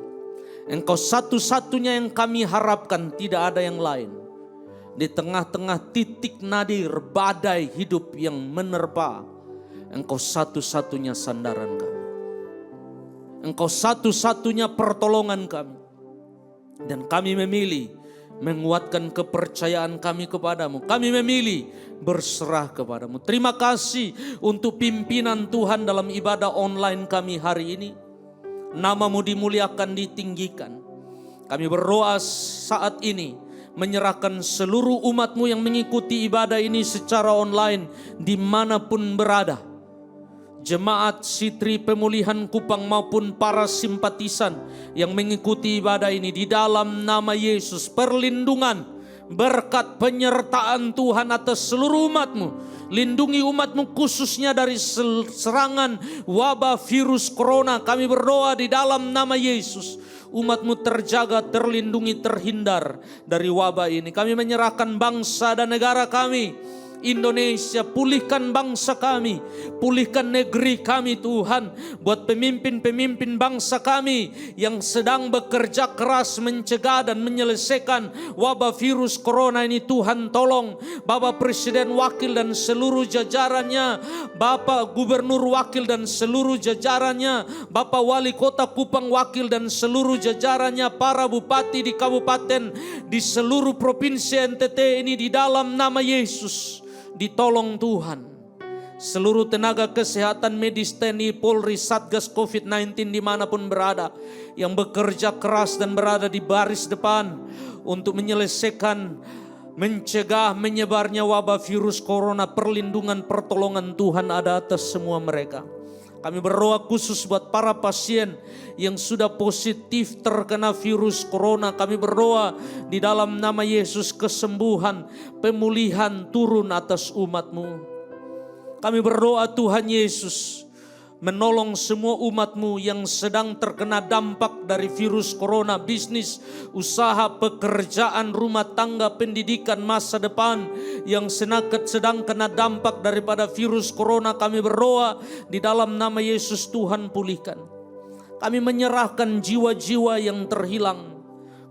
Engkau satu-satunya yang kami harapkan, tidak ada yang lain. Di tengah-tengah titik nadir badai hidup yang menerpa, Engkau satu-satunya sandaran kami, Engkau satu-satunya pertolongan kami. Dan kami memilih menguatkan kepercayaan kami kepadamu. Kami memilih berserah kepadamu. Terima kasih untuk pimpinan Tuhan dalam ibadah online kami hari ini. Namamu dimuliakan, ditinggikan. Kami berdoa saat ini menyerahkan seluruh umatmu yang mengikuti ibadah ini secara online dimanapun berada. Jemaat Sitri Pemulihan Kupang maupun para simpatisan yang mengikuti ibadah ini, di dalam nama Yesus, perlindungan, berkat, penyertaan Tuhan atas seluruh umatmu. Lindungi umatmu khususnya dari serangan wabah virus corona. Kami berdoa di dalam nama Yesus umat-Mu terjaga, terlindungi, terhindar dari wabah ini. Kami menyerahkan bangsa dan negara kami, Indonesia, pulihkan bangsa kami, pulihkan negeri kami Tuhan. Buat pemimpin-pemimpin bangsa kami yang sedang bekerja keras mencegah dan menyelesaikan wabah virus corona ini, Tuhan tolong. Bapak Presiden Wakil dan seluruh jajarannya, Bapak Gubernur Wakil dan seluruh jajarannya, Bapak Wali Kota Kupang Wakil dan seluruh jajarannya, para bupati di kabupaten, di seluruh provinsi NTT ini, di dalam nama Yesus ditolong Tuhan. Seluruh tenaga kesehatan medis, TNI, Polri, Satgas COVID-19 dimanapun berada, yang bekerja keras dan berada di baris depan untuk menyelesaikan, mencegah menyebarnya wabah virus corona, perlindungan, pertolongan Tuhan ada atas semua mereka. Kami berdoa khusus buat para pasien yang sudah positif terkena virus corona. Kami berdoa di dalam nama Yesus kesembuhan, pemulihan turun atas umat-Mu. Kami berdoa Tuhan Yesus menolong semua umat-Mu yang sedang terkena dampak dari virus corona, bisnis, usaha, pekerjaan, rumah tangga, pendidikan, masa depan yang sedang kena dampak daripada virus corona. Kami berdoa di dalam nama Yesus, Tuhan pulihkan. Kami menyerahkan jiwa-jiwa yang terhilang.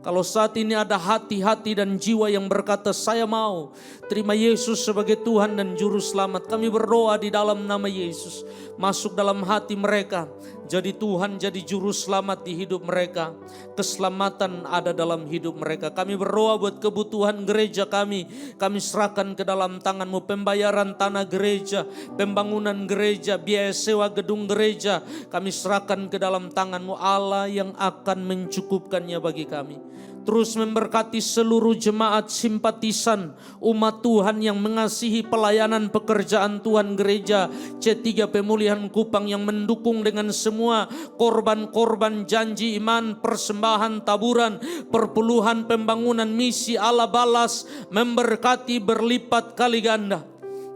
Kalau saat ini ada hati-hati dan jiwa yang berkata, saya mau terima Yesus sebagai Tuhan dan Juru Selamat, kami berdoa di dalam nama Yesus, masuk dalam hati mereka, jadi Tuhan, jadi Juru Selamat di hidup mereka. Keselamatan ada dalam hidup mereka. Kami berdoa buat kebutuhan gereja kami serahkan ke dalam tangan-Mu. Pembayaran tanah gereja, pembangunan gereja, biaya sewa gedung gereja, kami serahkan ke dalam tangan-Mu, Allah yang akan mencukupkannya bagi kami. Terus memberkati seluruh jemaat simpatisan umat Tuhan yang mengasihi pelayanan pekerjaan Tuhan gereja C3 Pemulihan Kupang, yang mendukung dengan semua korban-korban janji iman, persembahan, taburan, perpuluhan, pembangunan misi. Allah balas, memberkati berlipat kali ganda.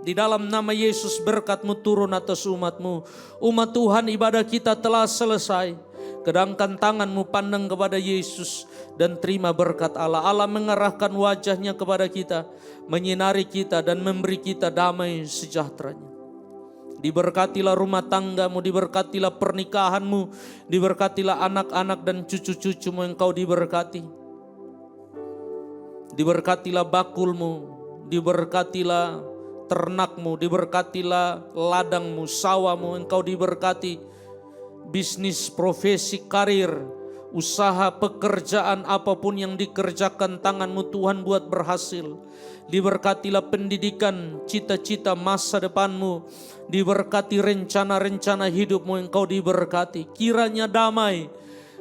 Di dalam nama Yesus berkat-Mu turun atas umat-Mu. Umat Tuhan, ibadah kita telah selesai. Kedangkan tangan-Mu pandang kepada Yesus dan terima berkat Allah. Allah mengarahkan wajahnya kepada kita, menyinari kita dan memberi kita damai sejahteranya. Diberkatilah rumah tangga-Mu, diberkatilah pernikahan-Mu, diberkatilah anak-anak dan cucu-cucu-Mu, Engkau diberkati. Diberkatilah bakul-Mu, diberkatilah ternak-Mu, diberkatilah ladang-Mu, sawah-Mu, Engkau diberkati. Bisnis, profesi, karir, usaha, pekerjaan, apapun yang dikerjakan tangan-Mu Tuhan buat berhasil. Diberkatilah pendidikan, cita-cita masa depan-Mu. Diberkati rencana-rencana hidup-Mu, Engkau diberkati. Kiranya damai,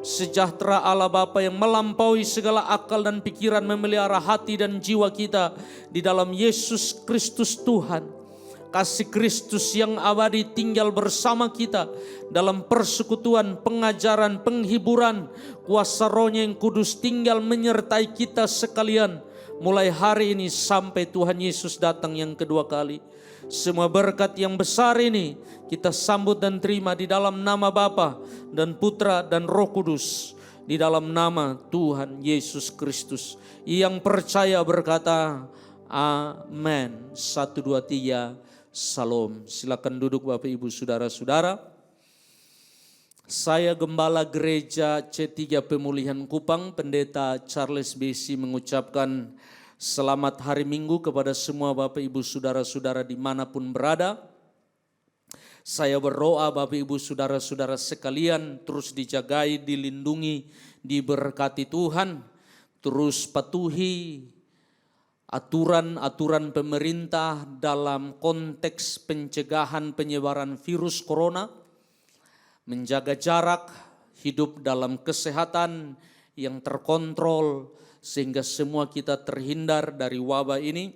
sejahtera Allah Bapa yang melampaui segala akal dan pikiran memelihara hati dan jiwa kita di dalam Yesus Kristus Tuhan. Kasih Kristus yang abadi tinggal bersama kita dalam persekutuan, pengajaran, penghiburan. Kuasa Roh-Nya yang kudus tinggal menyertai kita sekalian, mulai hari ini sampai Tuhan Yesus datang yang kedua kali. Semua berkat yang besar ini kita sambut dan terima di dalam nama Bapa dan Putra dan Roh Kudus, di dalam nama Tuhan Yesus Kristus. Yang percaya berkata amin. 1, 2, 3 Salam. Silakan duduk Bapak Ibu Saudara-saudara. Saya Gembala Gereja C3 Pemulihan Kupang, Pendeta Charles Besi, mengucapkan selamat hari Minggu kepada semua Bapak Ibu Saudara-saudara dimanapun berada. Saya berdoa Bapak Ibu Saudara-saudara sekalian terus dijagai, dilindungi, diberkati Tuhan. Terus patuhi aturan-aturan pemerintah dalam konteks pencegahan penyebaran virus corona, menjaga jarak, hidup dalam kesehatan yang terkontrol sehingga semua kita terhindar dari wabah ini.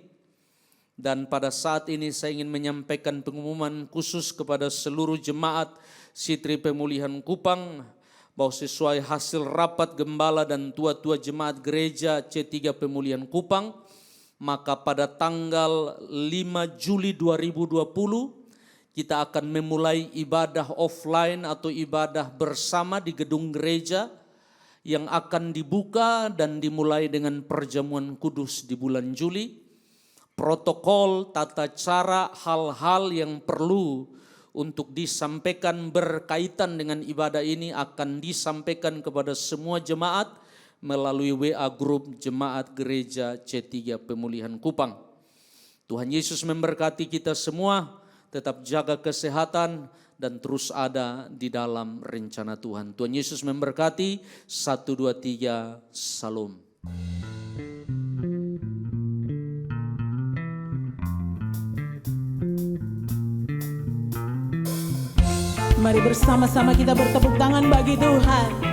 Dan pada saat ini saya ingin menyampaikan pengumuman khusus kepada seluruh jemaat Sitri Pemulihan Kupang bahwa sesuai hasil rapat gembala dan tua-tua jemaat gereja C3 Pemulihan Kupang, maka pada tanggal 5 Juli 2020 kita akan memulai ibadah offline atau ibadah bersama di gedung gereja yang akan dibuka dan dimulai dengan perjamuan kudus di bulan Juli. Protokol, tata cara, hal-hal yang perlu untuk disampaikan berkaitan dengan ibadah ini akan disampaikan kepada semua jemaat melalui WA Group Jemaat Gereja C3 Pemulihan Kupang. Tuhan Yesus memberkati kita semua, tetap jaga kesehatan dan terus ada di dalam rencana Tuhan. Tuhan Yesus memberkati. 1, 2, 3, Salam. Mari bersama-sama kita bertepuk tangan bagi Tuhan.